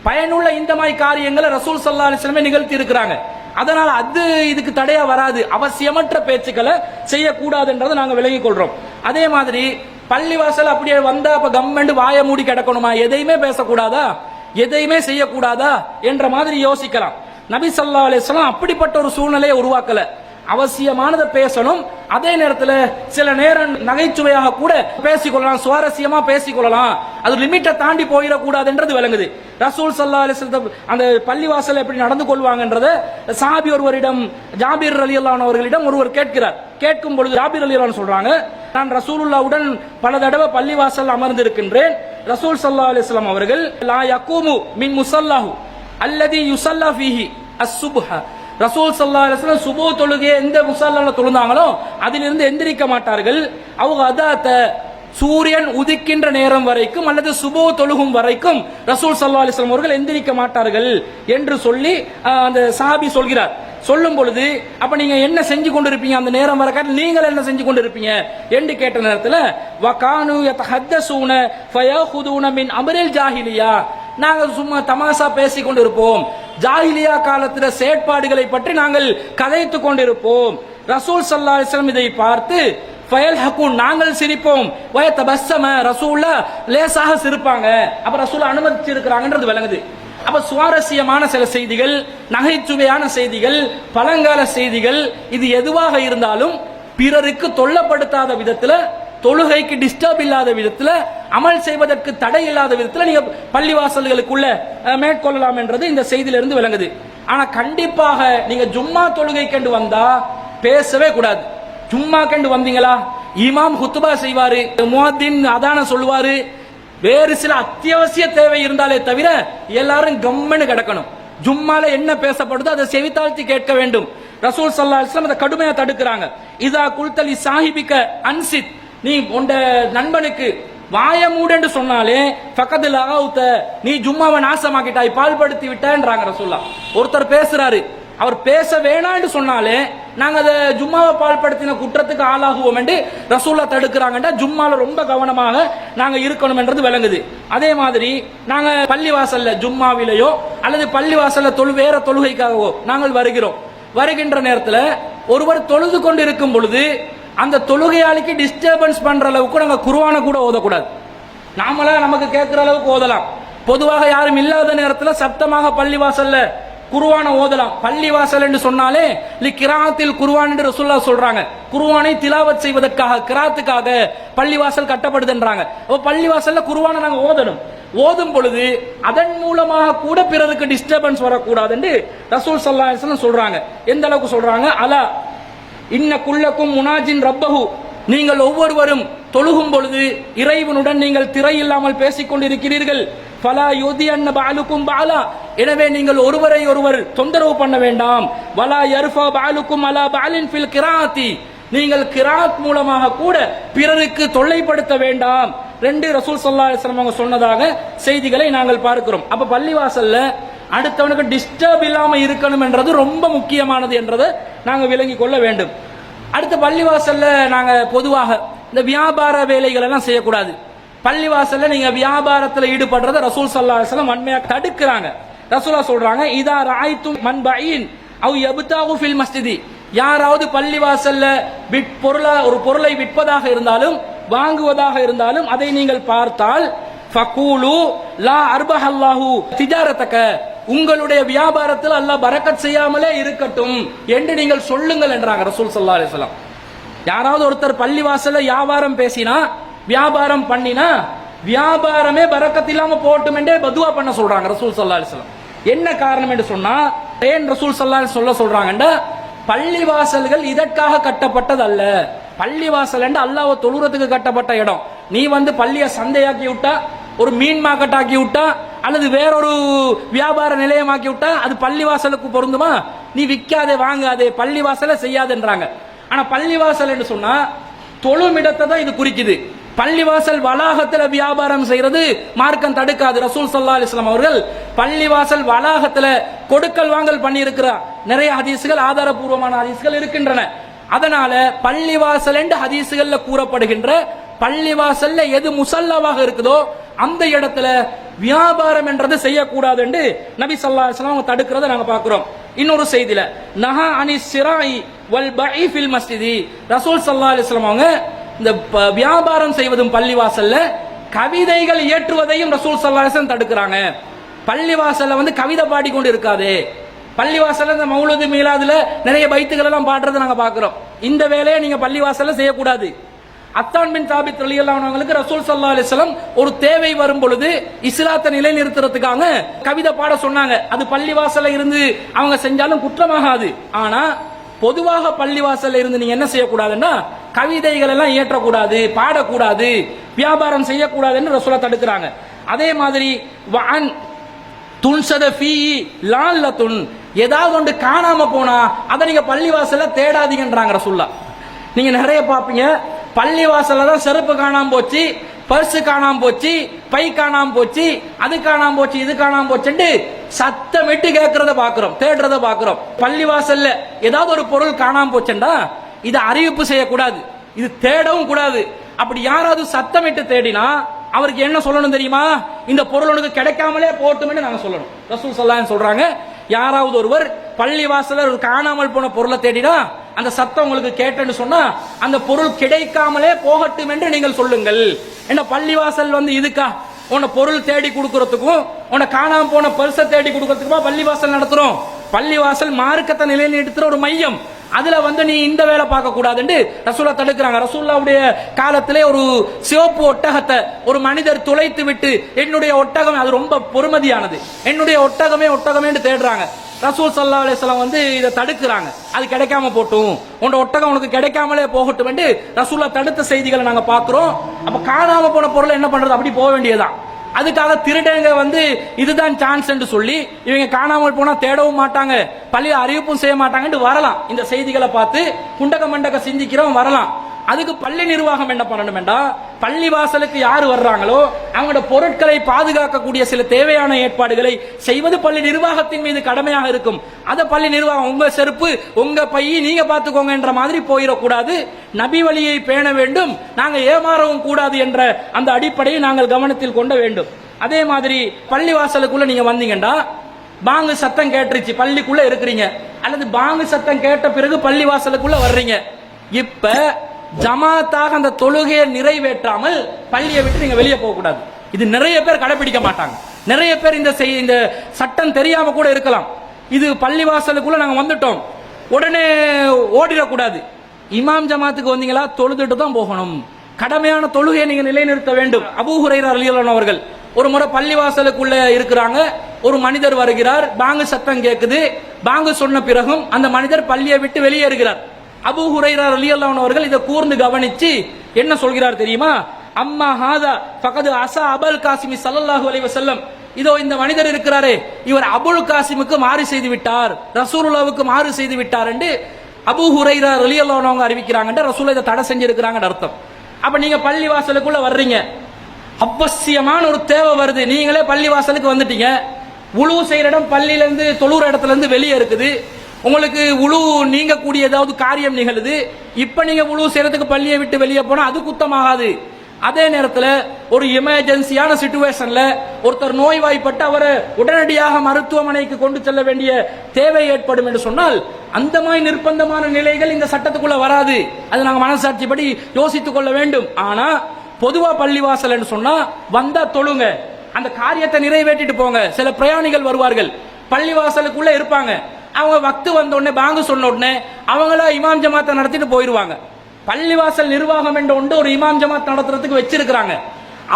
பயனுள்ள இந்த மாதிரி காரியங்களை ரசூல் ஸல்லல்லாஹு அலைஹி வஸல்லம் நிகழ்த்தி இருக்கிறாங்க. அதனால அது இதுக்கு தடையா வராது. அவசியமற்ற பேச்சுக்களை செய்யக்கூடாதுன்றதை நாங்க விலகிக் கொள்றோம். அதே மாதிரி பள்ளிவாசல் அப்படியே வந்தா அப்ப கம்மண்டு வாய மூடி கிடக்கணுமா, எதையுமே பேசக்கூடாதா, எதையுமே செய்யக்கூடாதா என்ற மாதிரி யோசிக்கலாம். நபி ஸல்லல்லாஹு அலைஹி வஸல்லம் அப்படிப்பட்ட ஒரு சூழ்நிலையை உருவாக்கல. அவசியமானதை பேசணும், அதே நேரத்தில் சில நேரம் நகைச்சுவையாக கூட பேசிக்கொள்ளலாம், சுவாரஸ்யமா பேசிக்கொள்ளலாம், அது லிமிட்டை தாண்டி போயிடக்கூடாதுன்றது விளங்குது. ரசூல் ஸல்லல்லாஹு அலைஹி வஸல்லம் அந்த பள்ளிவாசல் எப்படி நடந்து கொள்வாங்கன்றத சஹாபி ஒருவரிடம், ஜாபீர் ரலியல்லாஹு அவர்களிடம் ஒருவர் கேட்கிறார். கேட்கும் பொழுது ஜாபீர் ரலியல்லாஹு சொல்றாங்க, நான் ரசூலுல்லாஹ்வுடன் பல தடவை பள்ளிவாசல் அமர்ந்திருக்கின்றேன். ரசூல் ஸல்லல்லாஹு அலைஹி வஸல்லம் அவர்கள் லா யகூமு மின் முஸல்லாஹு அல்லதி யுஸல்லா ஃபீஹி அஸ்ஸுப்ஹ, ரசூல் ஸல்லல்லாஹு அலைஹி வஸல்லம் சுபஹ் தொழுகையை எந்த முஸல்லால தொழுந்தாங்களோ அதிலிருந்து எந்திரிக்க மாட்டார்கள். அவங்க அதாத்த சூரியன் உதிக்கின்ற நேரம் வரைக்கும் அல்லது சுபஹ் தொழுகும் வரைக்கும் ரசூல் ஸல்லல்லாஹு அலைஹி வஸல்லம் அவர்கள் எந்திரிக்க மாட்டார்கள் என்று சொல்லி அந்த சஹாபி சொல்கிறார். சொல்லும் பொழுது அப்ப நீங்க என்ன செஞ்சு கொண்டிருப்பீங்க அந்த நேரம் வர காட்டில் நீங்கள் என்ன செஞ்சு கொண்டிருப்பீங்க என்று கேட்ட நேரத்தில் வகானு யதஹத்தஸூன ஃபயஹுதுன மின் அம்ரில் ஜாஹிலியா, நாங்கள் சும்மா தமாஷா பேசிக் கொண்டிருப்போம், ஜாஹிலியா காலத்தில் செயற்பாடுகளை பற்றி நாங்கள் கதைத்துக் கொண்டிருப்போம். ரசூல் ஸல்லல்லாஹு அலைஹி வஸல்லம் இதை பார்த்து ஃபயல்ஹகுன், நாங்கள் சிரிப்போம், வயதபஸ்ஸம, ரசூலா லேசாக சிரிப்பாங்க. அப்ப ரசூல் அனுமதிச்சு இருக்கிறாங்கன்றது விளங்குது. அப்ப சுவாரஸ்யமான சில செய்திகள், நகைச்சுவையான செய்திகள், பழங்கால செய்திகள், இது எதுவாக இருந்தாலும் பிறருக்கு தொல்லப்படுத்தாத விதத்துல, தொழுகைக்கு டிஸ்டர்ப் இல்லாத விதத்துல, அமல் செய்வதற்கு தடை இல்லாத விதத்துல நீங்க பள்ளிவாசல்களுக்குள்ள மேற்கொள்ளலாம் என்றது இந்த செய்தியிலிருந்து விளங்குது. ஆனா கண்டிப்பாக நீங்க ஜும்மா தொழுகை கண்டு வந்தா பேசவே கூடாது. ஜும்மா கண்டு வந்தீங்களா, இமாம் ஹுத்பா செய்வாரு, முஅத்தின் அதான சொல்லுவாரு, வேறு சில அத்தியாவசிய தேவை இருந்தாலே தவிர எல்லாரும் கம்மன்னு கிடக்கணும். ஜும்மால என்ன பேசப்படுதோ அதை செவித்தாழ்த்தி கேட்க வேண்டும். ரசூல் ஸல்லல்லாஹு அலைஹி வஸல்லம் அதை கடுமையா தடுக்கிறாங்க. இதா குல்தலி சாஹிபிக அன்சித், நீ உண்ட நண்பனுக்கு வாய மூடன்னு சொன்னாலே ஃபகத் லகௌத, நீ ஜும்மாவை நாசமாக்கிட்டாய், பால்படுத்தி விட்டான்றாங்க ரசூலுல்லாஹ். ஒருத்தர் பேசுறாரு, அவர் பேச வேணான்னு சொன்னாலே நாங்க அதை ஜும்மாவை பால்படுத்தின குற்றத்துக்கு ஆளாகுவோம் என்று ரசூல்லா தடுக்கிறாங்கன்றா ஜும்மால ரொம்ப கவனமாக நாங்க இருக்கணும் என்றது விளங்குது. அதே மாதிரி நாங்க பள்ளிவாசல்ல ஜும்மாவிலேயோ அல்லது பள்ளிவாசல்ல வேற தொழுகைக்காகவோ நாங்கள் வருகிறோம். வருகின்ற நேரத்தில் ஒருவர் தொழுது கொண்டு இருக்கும் பொழுது அந்த தொழுகையாளிக்கு டிஸ்டர்பன்ஸ் பண்ற அளவுக்கு நாங்க குர்ஆனை கூட ஓதக்கூடாது. நாமளா நமக்கு கேட்கிற அளவுக்கு ஓதலாம். பொதுவாக யாரும் இல்லாத நேரத்தில் சப்தமாக பள்ளிவாசல்ல குர்ஆனை ஓதலாம். பள்ளிவாசல் என்று சொன்னாலே கிராத்தில் குர்ஆன் என்று ரசூலுல்லாஹ் சொல்றாங்க. குர்ஆனை திலாவத் செய்வதற்காக, கிராத்துக்காக பள்ளிவாசல் கட்டப்படுதுன்றாங்க. அப்ப பள்ளிவாசல்ல குர்ஆனை நாங்க ஓதணும். ஓதும் பொழுது அதன் மூலமாக கூட பிறருக்கு டிஸ்டர்பன்ஸ் வரக்கூடாது என்று ரசூல் ஸல்லல்லாஹு அலைஹி வஸல்லம் சொல்றாங்க. எந்த அளவுக்கு சொல்றாங்க? அலா இன்ன குல்லக்கும் முனாஜின் ரப்பஹு, நீங்கள் ஒவ்வொருவரும் தொழுகும் பொழுது இறைவனுடன் நீங்கள் திரை இல்லாமல் பேசிக் கொண்டிருக்கிறீர்கள். ஃபலா யுதியன்ன பஅலுக்கும் பஅலா, எனவே நீங்கள் ஒருவரை ஒருவர் தொந்தரவு பண்ண வேண்டாம். வலா யர்ஃபா பஅலுக்கும் அலா பஅலின் ஃபில் கிராத்தி, நீங்கள் கிராத் மூலமாக கூட பிறருக்கு தொல்லைப்படுத்த வேண்டாம். ரெண்டு ரசூல் ஸல்லல்லாஹு அலைஹி வஸல்லம் அவங்க சொன்னதாக செய்திகளை நாங்கள் பார்க்கிறோம். அப்ப பள்ளிவாசல்ல அடுத்தவனுக்கு டிஸ்டர்ப் இல்லாம இருக்கணும் என்றது ரொம்ப முக்கியமானது என்றதை நாங்க விளங்கிக் கொள்ள வேண்டும். அடுத்த பள்ளிவாசல்ல நாங்க பொதுவாக இந்த வியாபார வேலைகள் எல்லாம் செய்யக்கூடாது. பள்ளிவாசல்ல நீங்க வியாபாரத்தில் ஈடுபடுறத ரசூல் ஸல்லல்லாஹு அலைஹி வஸல்லம் வன்மையா தடுக்கிறாங்க. ரசூலா சொல்றாங்க, இதா ராய்தும் மன் பயின் அவ் யப்தாகு ஃபில் மஸ்ஜிதி, யாராவது பள்ளிவாசல்ல ஒரு பொருளை விற்பதாக இருந்தாலும் வாங்குவதாக இருந்தாலும் அதை நீங்கள் பார்த்தால் ஃபகூலு லா அர்பஹல்லாஹு திஜாரத்தக, உங்களுடைய வியாபாரத்தில் அல்லாஹ் பரக்கத் செய்யாமலே இருக்கட்டும் என்று நீங்கள் சொல்லுங்கள் என்றாங்க ரசூல் ஸல்லல்லாஹு அலைஹி வஸல்லம். யாராவது ஒருத்தர் பள்ளிவாசல்ல வியாபாரம் பேசினா, வியாபாரம் பண்ணினா, வியாபாரமே பரக்கத் இல்லாம போட்டும் என்றே பதுவா பண்ண சொல்றாங்க ரசூல் ஸல்லல்லாஹு அலைஹி வஸல்லம். என்ன காரணம் என்று சொன்னா, ஏன் ரசூல் ஸல்லல்லாஹு அலைஹி வஸல்லம் சொல்றாங்கண்டா, பள்ளிவாசல்கள் இதற்காக கட்டப்பட்டது அல்ல. பள்ளிவாசல் என்று அல்லாஹ்வை தொழுறதுக்கு கட்டப்பட்ட இடம். நீ வந்து பள்ளியை சந்தையாக்கி விட்டா, ஒரு மீன் மார்க்கெட் ஆக்கி விட்டா, அல்லது வேறொரு வியாபார நிலையமாக்கி விட்டா அது பள்ளிவாசலுக்கு பொருந்துமா? நீ விற்காதே, வாங்காதே, பள்ளிவாசல செய்யாதுன்றாங்க. ஆனா பள்ளிவாசல் என்று சொன்னா தொழுமிடத்தை தான் இது குறிக்குது. பள்ளிவாசல் வளாகத்துல வியாபாரம் செய்யறது மார்க்கம் தடுக்காது. ரசூல் ஸல்லல்லாஹு அலைஹி வஸல்லம் அவர்கள் பள்ளிவாசல் வளாகத்துல கொடுக்கல் வாங்கல் பண்ணி இருக்கிறார். நிறைய ஹதீஸ்கள், ஆதாரபூர்வமான ஹதீஸ்கள் இருக்கின்றன. அதனால பள்ளிவாசல் என்று ஹதீஸ்கள்ல கூறப்படுகின்ற பள்ளிவாசல்ல எது முசல்லாவாக இருக்குதோ அந்த இடத்துல வியாபாரம் என்றது செய்யக்கூடாது என்று நபி ஸல்லல்லாஹு அலைஹி வஸல்லம் தடுக்கிறத நாங்க பார்க்கிறோம். இன்னொரு செய்தியில நஹா அனிஸ் ஸிராஇ வல் பஇ ஃபில் மஸ்ஜிதி, ரசூல் ஸல்லல்லாஹு அலைஹி வஸல்லம் அவங்க இந்த வியாபாரம் செய்வதும் பள்ளிவாசல்ல கவிதைகள் இயற்றுவதையும் ரசூல் ஸல்லல்லாஹு அலைஹி வஸல்லம் தடுக்கிறாங்க. பள்ளிவாசல்ல வந்து கவிதை பாடிக்கொண்டு இருக்காதே. பள்ளிவாசல்ல இந்த மௌலூது மீலாதுல நிறைய பைத்துகள் எல்லாம் பாடுறதை நாங்க பார்க்கிறோம். இந்த வேலையை நீங்க பள்ளிவாசல்ல செய்யக்கூடாது. அத்தான் பின் தாபித் ரலியல்லாஹு அன்ஹு அவங்களுக்கு ரசூல் ஸல்லல்லாஹு அலைஹி வஸல்லம் ஒரு தேவை வரும் பொழுது இஸ்லாத்தை நிலைநிறுத்துறதுக்காக கவிதை பாட சொன்னாங்க. அது பள்ளிவாசல்ல இருந்து அவங்க செஞ்சாலும் குற்றமாகாது. ஆனா பொதுவாக பள்ளிவாசல்ல இருந்து நீங்க என்ன செய்யக்கூடாதுன்னா கவிதைகள் எல்லாம் இயற்றக்கூடாது, பாடக்கூடாது, வியாபாரம் செய்யக்கூடாதுன்னு ரசூலா தடுக்கிறாங்க. அதே மாதிரி வஅன் துன்சத ஃபீ லால்லத்துன், ஏதாவது ஒன்று காணாம போனா அதை நீங்க பள்ளிவாசல்ல தேடாதீங்கன்றாங்க ரசூல்லா. நீங்க நிறைய பாப்பீங்க, பள்ளிவாசல்ல தான் செருப்பு காணாம போச்சு, பர்ஸ் காணாம போச்சு, பை காணாம போச்சு, அது காணாம போச்சு, இது காணாம போச்சுன்னு சத்தமிட்டு கேட்கறத பாக்குறோம், தேடுறத பாக்குறோம். பள்ளிவாசல்ல ஏதாவது ஒரு பொருள் காணாம போச்சுண்டா இதை அறிவிப்பு செய்யக்கூடாது, இது தேடவும் கூடாது. அப்படி யாராவது சத்தமிட்டு தேடினா அவருக்கு என்ன சொல்லணும் தெரியுமா? இந்த பொருள் உனக்கு கிடைக்காமலே போட்டும்னு நாங்க சொல்லணும். ரசூல் ஸல்லல்லாஹு அலைஹி வஸல்லம் சொல்றாங்க, யாராவது ஒருவர் பள்ளிவாசல்ல ஒரு காணாமல் போன பொருளை தேடினா அந்த சத்தம் உங்களுக்கு கேட்டேன்னு சொன்னா அந்த பொருள் கிடைக்காமலே போகட்டும் என்று நீங்கள் சொல்லுங்கள். என்ன பள்ளிவாசல் வந்து இதுக்கா? உன்னை பொருள் தேடி கொடுக்கறதுக்கும் உன்னை காணாம போன பரிசை தேடி கொடுக்கறதுக்குமா பள்ளிவாசல் நடத்துறோம்? பள்ளிவாசல் மார்க்கத்தை நிலைநிறுத்துற ஒரு மையம். அதுல வந்து நீ இந்த வேலை பார்க்க கூடாதுன்னு ரசூலா தடுக்கிறாங்க. ரசூல்லாவுடைய காலத்திலே ஒரு சிவப்பு ஒட்டகத்தை ஒரு மனிதர் துளைத்து விட்டு, என்னுடைய ஒட்டகம் அது ரொம்ப பொறுமதியானது, என்னுடைய ஒட்டகமே தேடுறாங்க. ரசூல் ஸல்லல்லாஹு அலைஹி வஸல்லம் வந்து இதை தடுக்கிறாங்க. அது கிடைக்காம போட்டும், உன்னோட ஒட்டகம் உனக்கு கிடைக்காமலே போகட்டும் என்று ரசூலா தடுத்த செய்திகளை நாங்க பார்க்கிறோம். அப்ப காணாம போன பொருளை என்ன பண்றது? அப்படி போக வேண்டியதுதான். அதுக்காக திருடங்க வந்து இதுதான் சான்ஸ் என்று சொல்லி இவங்க காணாமல் போனா தேடவும் மாட்டாங்க, பள்ளியில் அறிவிப்பும் செய்ய மாட்டாங்கன்னு வரலாம். இந்த செய்திகளை பார்த்து குண்டக மண்டக சிந்திக்கிறவன் வரலாம். அதுக்கு பள்ளி நிர்வாகம் என்ன பண்ணணும்டா, பள்ளி வாசலுக்கு யாரு வர்றாங்களோ அவங்களோட பொருட்களை பாதுகாக்கக்கூடிய சில தேவையான ஏற்பாடுகளை செய்வது பள்ளி நிர்வாகத்தின் மீது கடமையாக இருக்கும். அத பள்ளி நிர்வாகம் உங்க செருப்பு உங்க பையை நீங்க பாத்துக்கோங்க என்ற மாதிரி போயிடக்கூடாது. நபி வழியை பேண வேண்டும், நாங்க ஏமாறவும் கூடாது என்ற அந்த அடிப்படையை நாங்கள் கவனத்தில் கொண்ட வேண்டும். அதே மாதிரி பள்ளி வாசலுக்குள்ள நீங்க வந்தீங்கன்னா பாங்கு சத்தம் கேட்டுருச்சு, பள்ளிக்குள்ள இருக்கிறீங்க, அல்லது பாங்கு சத்தம் கேட்ட பிறகு பள்ளி வாசலுக்குள்ள வர்றீங்க. இப்ப ஜமாத்தாக அந்த தொழுகையை நிறைவேற்றாமல் பள்ளியை விட்டு நீங்க வெளியே போக கூடாது. இது நிறைய பேர் கடைபிடிக்க மாட்டாங்க. நிறைய பேர் இந்த சட்டம் தெரியாம கூட இருக்கலாம். இது பள்ளிவாசலுக்குள்ள நாங்க வந்துட்டோம், உடனே ஓடிடக்கூடாது. இமாம் ஜமாத்துக்கு வந்தீங்களா, தொழுதுட்டு தான் போகணும். கடமையான தொழுகையை நீங்க நிலைநிறுத்த வேண்டும். அபூ ஹுரைரா ரலியல்லாஹு அன்ஹு அவர்கள் ஒரு முறை பள்ளிவாசலுக்குள்ள இருக்கிறாங்க. ஒரு மனிதர் வருகிறார், பாங்கு சத்தம் கேட்குது. பாங்கு சொன்ன பிறகும் அந்த மனிதர் பள்ளியை விட்டு வெளியேறுகிறார். அபூ ஹுரைரா ரலியல்லாஹு அன்ஹு அவர்கள் இதை கூர்ந்து கவனிச்சு என்ன சொல்கிறார் தெரியுமா? அம்மா ஹாதா ஃபகது அஸா அபுல் காசிமி ஸல்லல்லாஹு அலைஹி வஸல்லம், இதோ இந்த மனிதர் இருக்கிறாரே, இவர் அபுல் காசிமுக்கு மாறு செய்து விட்டார், ரசூலுல்லாஹ்வுக்கு மாறு செய்து விட்டார் என்று அபூ ஹுரைரா ரலியல்லாஹு அன்ஹு அறிவிக்கிறாங்க. ரசூலுல்லாஹ் இதை தடை செஞ்சிருக்கிறாங்கன்னு அர்த்தம். அப்ப நீங்க பள்ளி வாசலுக்குள்ள வர்றீங்க, அவசியமான ஒரு தேவை வருது, நீங்களே பள்ளி வாசலுக்கு வந்துட்டீங்க. உழு செய்யற இடம் பள்ளியில இருந்து தொழுற இடத்துல இருந்து வெளியே இருக்குது. உங்களுக்கு உழு நீங்க கூடிய ஏதாவது காரியம் நிகழுது. இப்ப நீங்க உழு செய்யறதுக்கு பள்ளியை விட்டு வெளியே போனா அது குத்தமாகாது. அதே நேரத்தில் ஒரு எமர்ஜென்சியான சிச்சுவேஷன்ல ஒருத்தர் நோய்வாய்ப்பட்டு அவரை உடனடியாக மருத்துவமனைக்கு கொண்டு செல்ல வேண்டிய தேவை ஏற்படும் என்று சொன்னால் அந்த மாதிரி நிர்பந்தமான நிலைகள் இந்த சட்டத்துக்குள்ள வராது. அது நாங்கள் மனசாட்சிப்படி யோசித்துக் கொள்ள வேண்டும். ஆனா பொதுவா பள்ளிவாசல் என்று சொன்னா வந்தா தொழுங்க, அந்த காரியத்தை நிறைவேற்றிட்டு போங்க. சில பிரயாணிகள் வருவார்கள், பள்ளிவாசலுக்குள்ள இருப்பாங்க. அவங்க வக்து வந்த உடனே பாங்கு சொன்ன உடனே அவங்களா இமாம் ஜமாத்தை நடத்திட்டு போயிருவாங்க. பள்ளிவாசல் நிர்வாகம் என்ற ஒன்று ஒரு இமாம் ஜமாத் நடத்துறதுக்கு வச்சிருக்கிறாங்க.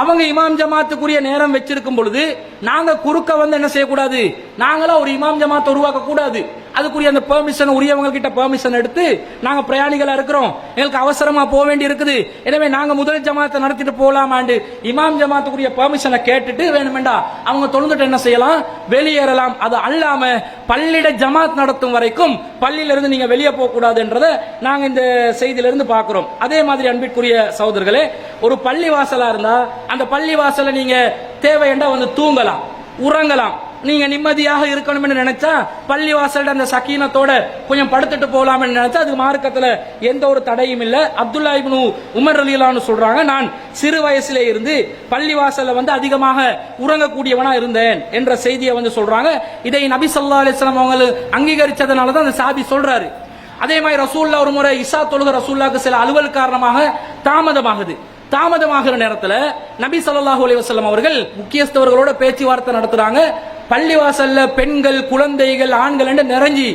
அவங்க இமாம் ஜமாத்துக்குரிய நேரம் வச்சிருக்கும் பொழுது நாங்க குறுக்க வந்து என்ன செய்யக்கூடாது, நாங்களா ஒரு இமாம் ஜமாத் உருவாக்க கூடாது. அதுக்குரிய அந்த பெர்மிஷன் உரியவங்க கிட்ட பெர்மிஷன் எடுத்து நாங்க பிரயாணிகளா இருக்கிறோம், எங்களுக்கு அவசரமா போக வேண்டி இருக்குது, எனவே நாங்க முதல் ஜமாத்தை நடத்திட்டு போலாமாண்டு இமாம் ஜமாத்துக்குரிய பெர்மிஷனை கேட்டுட்டு வேணுமெண்டா அவங்க தொழுந்துட்டு என்ன செய்யலாம், வெளியேறலாம். அது அல்லாம பள்ளியிட ஜமாத் நடத்தும் வரைக்கும் பள்ளியில இருந்து நீங்க வெளியே போக கூடாதுன்றத நாங்க இந்த செய்தியில இருந்து பார்க்கிறோம். அதே மாதிரி அன்பிற்குரிய சகோதரர்களே, ஒரு பள்ளி வாசலா இருந்தா அந்த பள்ளி வாசல நீங்க தேவையண்டா வந்து தூங்கலாம், உறங்கலாம். நீங்க நிம்மதியாக இருக்கணும்னு நினைச்சா பள்ளி வாசல் அந்த சக்கீனத்தோட கொஞ்சம் படுத்துட்டு போகலாம்னு நினைச்சா அதுக்கு மார்க்கத்துல எந்த ஒரு தடையும் இல்லை. அப்துல்லா இப்னு உமர் ரலியல்லாஹு அன்ஹு சொல்றாங்க, நான் சிறு வயசுல இருந்து பள்ளி வாசல்ல வந்து அதிகமாக உறங்கக்கூடியவனா இருந்தேன் என்ற செய்தியை வந்து சொல்றாங்க. இதை நபி ஸல்லல்லாஹு அலைஹி வஸல்லம் அவங்க அங்கீகரிச்சதனால தான் அந்த சாபி சொல்றாரு. அதே மாதிரி ரசூல்லா ஒரு முறை இஷா தொழுக ரசூல்லாக்கு சில அலுவல் காரணமாக தாமதமாகிற நேரத்தில் நபி ஸல்லல்லாஹு அலைஹி வஸல்லம் அவர்கள் முக்கியஸ்தவர்களோட பேச்சுவார்த்தை நடத்துறாங்க. பள்ளிவாசல்ல பெண்கள், குழந்தைகள், ஆண்கள் என்று நிறைஞ்சி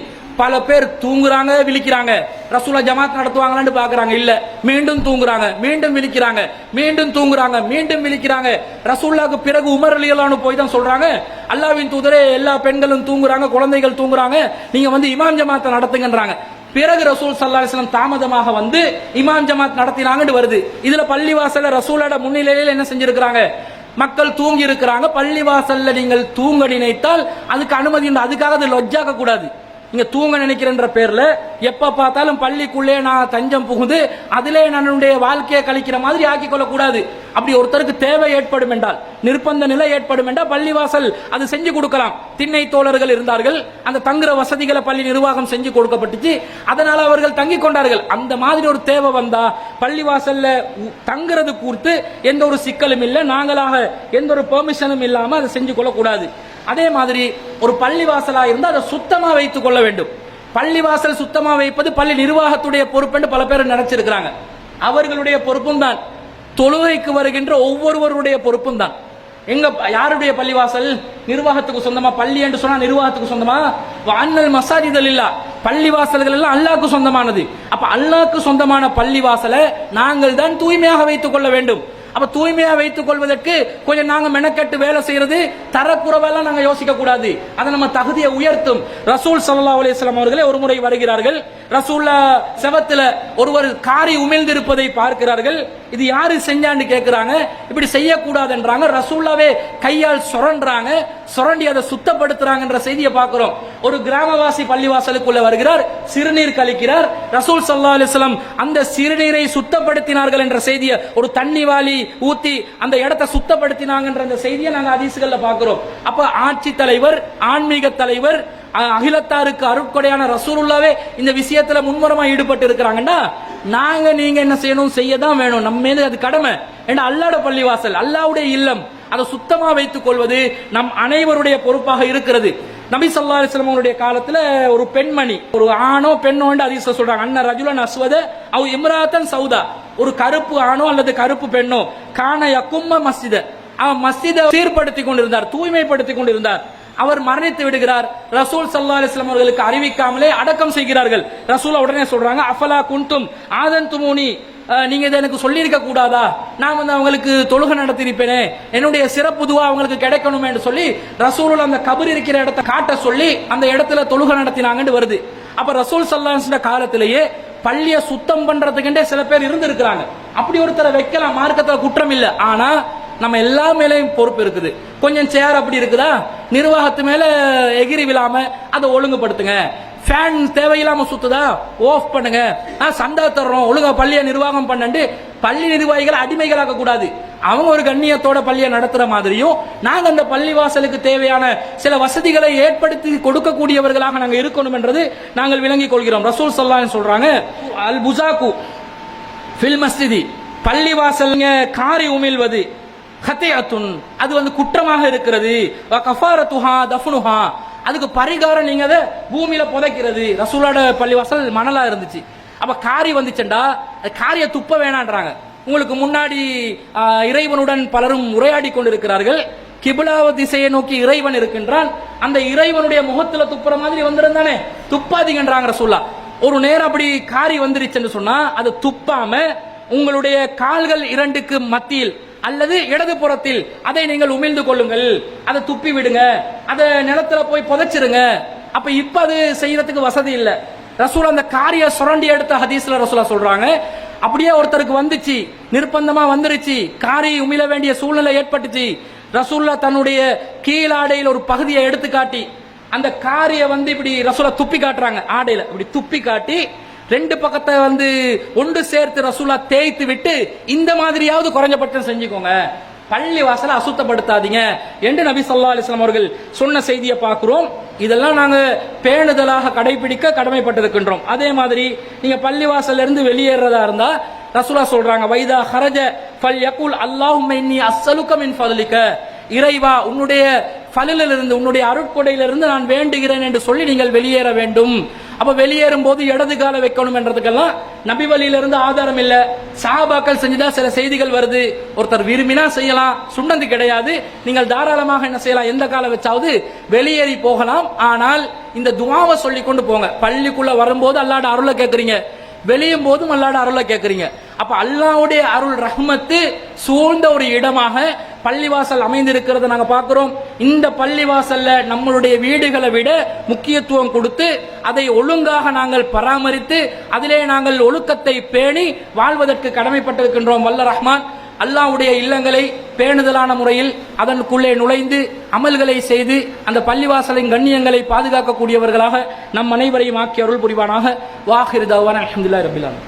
பல பேர் தூங்குறாங்க, விழிக்கிறாங்க. ரசூலா ஜமாத் நடத்துவாங்களான்னு பாக்குறாங்க, இல்ல. மீண்டும் தூங்குறாங்க, மீண்டும் விழிக்கிறாங்க, மீண்டும் தூங்குறாங்க, மீண்டும் விழிக்கிறாங்க. ரசூலுல்லாஹ்க்கு பிறகு உமர் ரலியல்லாஹு அன்ஹு போய் தான் சொல்றாங்க, அல்லாஹ்வின் தூதரே, எல்லா பெண்களும் தூங்குறாங்க, குழந்தைகள் தூங்குறாங்க, நீங்க வந்து இமாம் ஜமாத்தை நடத்துங்கன்றாங்க. பிறகு ரசூல் ஸல்லல்லாஹு அலைஹி வஸல்லம் தாமதமாக வந்து இமாம் ஜமாத் நடத்தினாங்கன்னு வருது. இதுல பள்ளிவாசல்ல ரசூலோட முன்னிலையில என்ன செஞ்சிருக்கிறாங்க, மக்கள் தூங்கி இருக்கிறாங்க. பள்ளிவாசல்ல நீங்கள் தூங்க நினைத்தால் அதுக்கு அனுமதி உண்டு. அதுக்காக அது லொஜ்ஜாக்க கூடாது. நீங்க தூங்க நினைக்கிறன்ற பேர்ல எப்ப பார்த்தாலும் பள்ளிக்குள்ளே நான் தஞ்சம் புகுந்து அதிலே என்னுடைய வாழ்க்கையை கழிக்கிற மாதிரி ஆக்கிக் கொள்ள கூடாது. அப்படி ஒருத்தருக்கு தேவை ஏற்படும் என்றால், நிர்பந்த நிலை ஏற்படும் என்றால் பள்ளிவாசல் அது செஞ்சு கொடுக்கலாம். திண்ணை தோழர்கள் இருந்தார்கள், அந்த தங்குற வசதிகளை பள்ளி நிர்வாகம் செஞ்சு கொடுக்கப்பட்டுச்சு, அதனால அவர்கள் தங்கி கொண்டார்கள். அந்த மாதிரி ஒரு தேவை வந்தா பள்ளிவாசல்ல தங்குறது கூர்த்து எந்த ஒரு சிக்கலும் இல்லை, நாங்களாக எந்த ஒரு பெர்மிஷனும் இல்லாம அதை செஞ்சு கொள்ளக்கூடாது. அதே மாதிரி ஒரு பள்ளிவாசலா இருந்தால் அதை சுத்தமா வைத்துக் கொள்ள வேண்டும். பள்ளிவாசல் சுத்தமா வைப்பது பள்ளி நிர்வாகத்துடைய பொறுப்பு என்று பல பேர் நினைச்சிருக்கிறாங்க. அவர்களுடைய பொறுப்பும் தான், தொழுகைக்கு வருகின்ற ஒவ்வொருவருடைய பொறுப்பும் தான். எங்க யாருடைய பள்ளிவாசல் நிர்வாகத்துக்கு சொந்தமா? பள்ளி என்று சொன்னா நிர்வாகத்துக்கு சொந்தமா? அன்னல் மசாஜிதல் இல்லா, பள்ளிவாசல்கள் எல்லாம் அல்லாஹ்க்கு சொந்தமானது. அப்ப அல்லாஹ்க்கு சொந்தமான பள்ளிவாசலை நாங்கள் தான் தூய்மையாக வைத்துக் கொள்ள வேண்டும். அப்ப தூய்மையா வைத்துக் கொள்வதற்கு கொஞ்சம் நாங்க மெனக்கட்டு வேலை செய்யறது தரக்குறவெல்லாம் நாங்க யோசிக்க கூடாது. அதை நம்ம தகுதியை உயர்த்தும். ரசூல் ஸல்லல்லாஹு அலைஹி வஸல்லம் அவர்களே ஒரு முறை வருகிறார்கள். ரசூல்லா செவத்துல ஒருவர் காரி உமிழ்ந்திருப்பதை பார்க்கிறார்கள். இது யாரு செஞ்சான்னு கேட்கிறாங்க. இப்படி செய்யக்கூடாதுன்றாங்க. ரசூல்லாவே கையால் சுரண்டாங்க, சுரண்டி அதை சுத்தப்படுத்துறாங்கன்ற செய்தியை பார்க்கிறோம். ஒரு கிராமவாசி பள்ளிவாசலுக்குள்ள வருகிறார், சிறுநீர் கழிக்கிறார். ரசூல் ஸல்லல்லாஹு அலைஹி வஸல்லம் அந்த சிறுநீரை சுத்தப்படுத்தினார்கள் என்ற செய்தியை, ஒரு தண்ணி வாளி ஊத்தி அந்த இடத்தை சுத்தப்படுத்தினாங்கன்ற அந்த செய்தியை நாங்க ஹதீஸ்கள்ல பார்க்கிறோம். அப்ப ஆட்சி தலைவர், ஆன்மீக தலைவர், அகிலத்தாருக்கு அருட்கொடையான ரசூலுல்லாவே இந்த விஷயத்துல முன்வரமா ஈடுபட்டு இருக்கிறாங்கன்னா நாங்க நீங்க என்ன செய்யணும், செய்யதான் வேணும். நம்ம மீது அது கடமை. ஏன்னா அல்லாஹ்வுடைய பள்ளிவாசல், அல்லாஹ்வுடைய இல்லம், அதை சுத்தமா வைத்துக் கொள்வது நம் அனைவருடைய பொறுப்பாக இருக்கிறது. நபி ஸல்லல்லாஹு அலைஹி வஸல்லம் அவருடைய காலத்துல ஒரு பெண்மணி, ஒரு ஆணோ பெண்ணோ ஹதீஸ்ல சொல்றாங்க, அன்ன ரஜுலன் அஸ்வத அவ் இம்ராத்தன் சௌதா, ஒரு கருப்பு ஆணோ அல்லது கருப்பு பெண்ணோ, கான யகும்ம மஸ்ஜித, அவன் மஸ்ஜிதை சீர்படுத்திக் கொண்டிருந்தார், தூய்மைப்படுத்திக் கொண்டிருந்தார். அவர் மரணித்து விடுகிறார். ரசூல் ஸல்லல்லாஹு அலைஹி வஸல்லம் அவர்களுக்கு அறிவிக்காமலே அடக்கம் செய்கிறார்கள். ரசூல் உடனே சொல்றாங்க, அஃபலா குன்தும் ஆதன்துமூனி, நீங்க இதை எனக்கு சொல்லியிருக்க கூடாதா? நான் வந்து அவங்களுக்கு தொழுகை நடத்தியிருப்பேனே, என்னுடைய சிறப்பு துவா அவங்களுக்கு கிடைக்கணும் என்று சொல்லி ரசூல் அந்த கபர் இருக்கிற இடத்தை காட்ட சொல்லி அந்த இடத்துல தொழுகை நடத்தினாங்கன்னு வருது. அப்ப ரசூல் ஸல்லல்லாஹு அலைஹி வஸல்லம் காலத்திலேயே பள்ளியை சுத்தம் பண்றதுக்குண்டே சில பேர் இருந்திருக்கிறாங்க. அப்படி ஒருத்தரை வைக்கலாம், மார்க்கத்தில் குற்றம் இல்லை. ஆனா நம்ம எல்லா மேலையும் பொறுப்பு இருக்குது. கொஞ்சம் சேர் அப்படி இருக்குதா, நிர்வாகத்து மேல எகிரி விழாம அதை ஒழுங்குபடுத்துங்க. ஃபேன் தேவையில்லாம சுத்துதா, ஆஃப் பண்ணுங்க. சண்டை தர்றோம், ஒழுங்கா பள்ளியை நிர்வாகம் பண்ணு. பள்ளி நிர்வாகிகளை அடிமைகளாக்க கூடாது. அவங்க ஒரு கண்ணியத்தோட பள்ளியை நடத்துற மாதிரியும் நாங்க அந்த பள்ளி வாசலுக்கு தேவையான சில வசதிகளை ஏற்படுத்தி கொடுக்கக்கூடியவர்களாக நாங்கள் இருக்கணும் என்றது நாங்கள் விளங்கிக் கொள்கிறோம். ரசூல் ஸல்லல்லாஹு அலைஹி வஸல்லம் சொல்றாங்க, அல் புசாக்கு ஃபில் மஸ்ஜிதி, பள்ளி வாசல்ங்க காரி உமிழ்வது ஹத்தியத்துன், அது வந்து குற்றமாக இருக்கிறது. வ கஃபாரத்துஹா தஃப்னுஹா, அதுக்கு பரிகாரம் நீங்க அதை பூமியில புதைக்கிறது. ரசூலோட பள்ளிவாசல் மணலா இருந்துச்சு. அப்ப காரி வந்துச்சுண்டா காரிய துப்ப வேணான்றாங்க. உங்களுக்கு முன்னாடி இறைவனுடன் பலரும் உரையாடி கொண்டிருக்கிறார்கள். கிபிலாவ திசையை நோக்கி இறைவன் இருக்கின்றான். அந்த இறைவனுடைய முகத்துல துப்புற மாதிரி வந்திருந்தானே, துப்பாதீங்கன்றாங்க ரசூலா. ஒரு நேரம் அப்படி காரி வந்துருச்சுன்னு சொன்னா அதை துப்பாம உங்களுடைய கால்கள் இரண்டுக்கு மத்தியில் அல்லது இடது புறத்தில் அதை நீங்கள் உமிழ்ந்து கொள்ளுங்கள், அதை துப்பி விடுங்க, அதை நிலத்துல போய் புதைச்சிருங்க. அப்ப இப்ப அது செய்யறதுக்கு வசதி இல்லை. ரசூல் அந்த காரிய சுரண்டி எடுத்த ஹதீஸ்ல ரசூலா சொல்றாங்க, அப்படியே ஒருத்தருக்கு வந்துச்சு, நிர்பந்தமா வந்துருச்சு, காரி உமிழ வேண்டிய சூழ்நிலை ஏற்பட்டுச்சு. ரசூல்லா தன்னுடைய கீழாடையில் ஒரு பகுதியை எடுத்து காட்டி அந்த காரிய வந்து இப்படி ரசூலா துப்பி காட்டுறாங்க. ஆடையில இப்படி துப்பி காட்டி ரெண்டு பக்கத்தை வந்து ஒன்று சேர்த்து ரசூலா தேய்த்து விட்டு இந்த மாதிரியாவது குறைஞ்சபட்சம் செஞ்சுக்கோங்க, பள்ளி வாசலை அசுத்தப்படுத்தாதீங்க என்று நபி ஸல்லல்லாஹு அலைஹி வஸல்லம் அவர்கள் சொன்ன செய்தியை பார்க்கிறோம். இதெல்லாம் நாங்க பேணுதலாக கடைபிடிக்க கடமைப்பட்டிருக்கின்றோம். அதே மாதிரி நீங்க பள்ளி வாசல்ல இருந்து வெளியேறதா இருந்தா ரசூலா சொல்றாங்க, வைதா ஹரஜ ஃபல்யகுல் அல்லாஹும்ம இன்னி அஸ்ஸலுக மின் ஃபضلிக, இறைவா உன்னுடைய ஃபலிலிருந்து உன்னுடைய அருட்கொடையிலிருந்து நான் வேண்டுகிறேன் என்று சொல்லி நீங்கள் வெளியேற வேண்டும். அப்ப வெளியேறும் போது இடது கால வைக்கணும் என்றதுக்கெல்லாம் நபி வழியிலிருந்து ஆதாரம் இல்ல. சஹாபாக்கள் செஞ்சதா சில செய்திகள் வருது. ஒருத்தர் விரும்பினா செய்யலாம், சுண்ணத்து கிடையாது. நீங்கள் தாராளமாக என்ன செய்யலாம், எந்த கால வச்சாவது வெளியேறி போகலாம். ஆனால் இந்த துஆவை சொல்லி கொண்டு போங்க. பள்ளிக்குள்ள வரும்போது அல்லாஹ்ட அருளை கேட்கறீங்க, வெளியும் போதும் அல்லாஹ்ட அருளை கேட்கறீங்க. அப்ப அல்லாஹ்வுடைய அருள் ரஹ்மத்து சூழ்ந்த ஒரு இடமாக பள்ளிவாசல் அமைந்திருக்கிறத நாங்க பார்க்கிறோம். இந்த பள்ளிவாசல்ல நம்மளுடைய வீடுகளை விட முக்கியத்துவம் கொடுத்து அதை ஒழுங்காக நாங்கள் பராமரித்து அதிலே நாங்கள் ஒழுக்கத்தை பேணி வாழ்வதற்கு கடமைப்பட்டிருக்கின்றோம். வல்ல ரஹ்மான் அல்லாஹ்வுடைய இல்லங்களை பேணுதலான முறையில் அதனுக்குள்ளே நுழைந்து அமல்களை செய்து அந்த பள்ளிவாசலின் கண்ணியங்களை பாதுகாக்கக்கூடியவர்களாக நம் அனைவரையும் ஆக்கி அருள் புரிவானாக. வாஹிர் தஅவானா அல்ஹம்துலில்லாஹி ரப்பில் ஆலமீன்.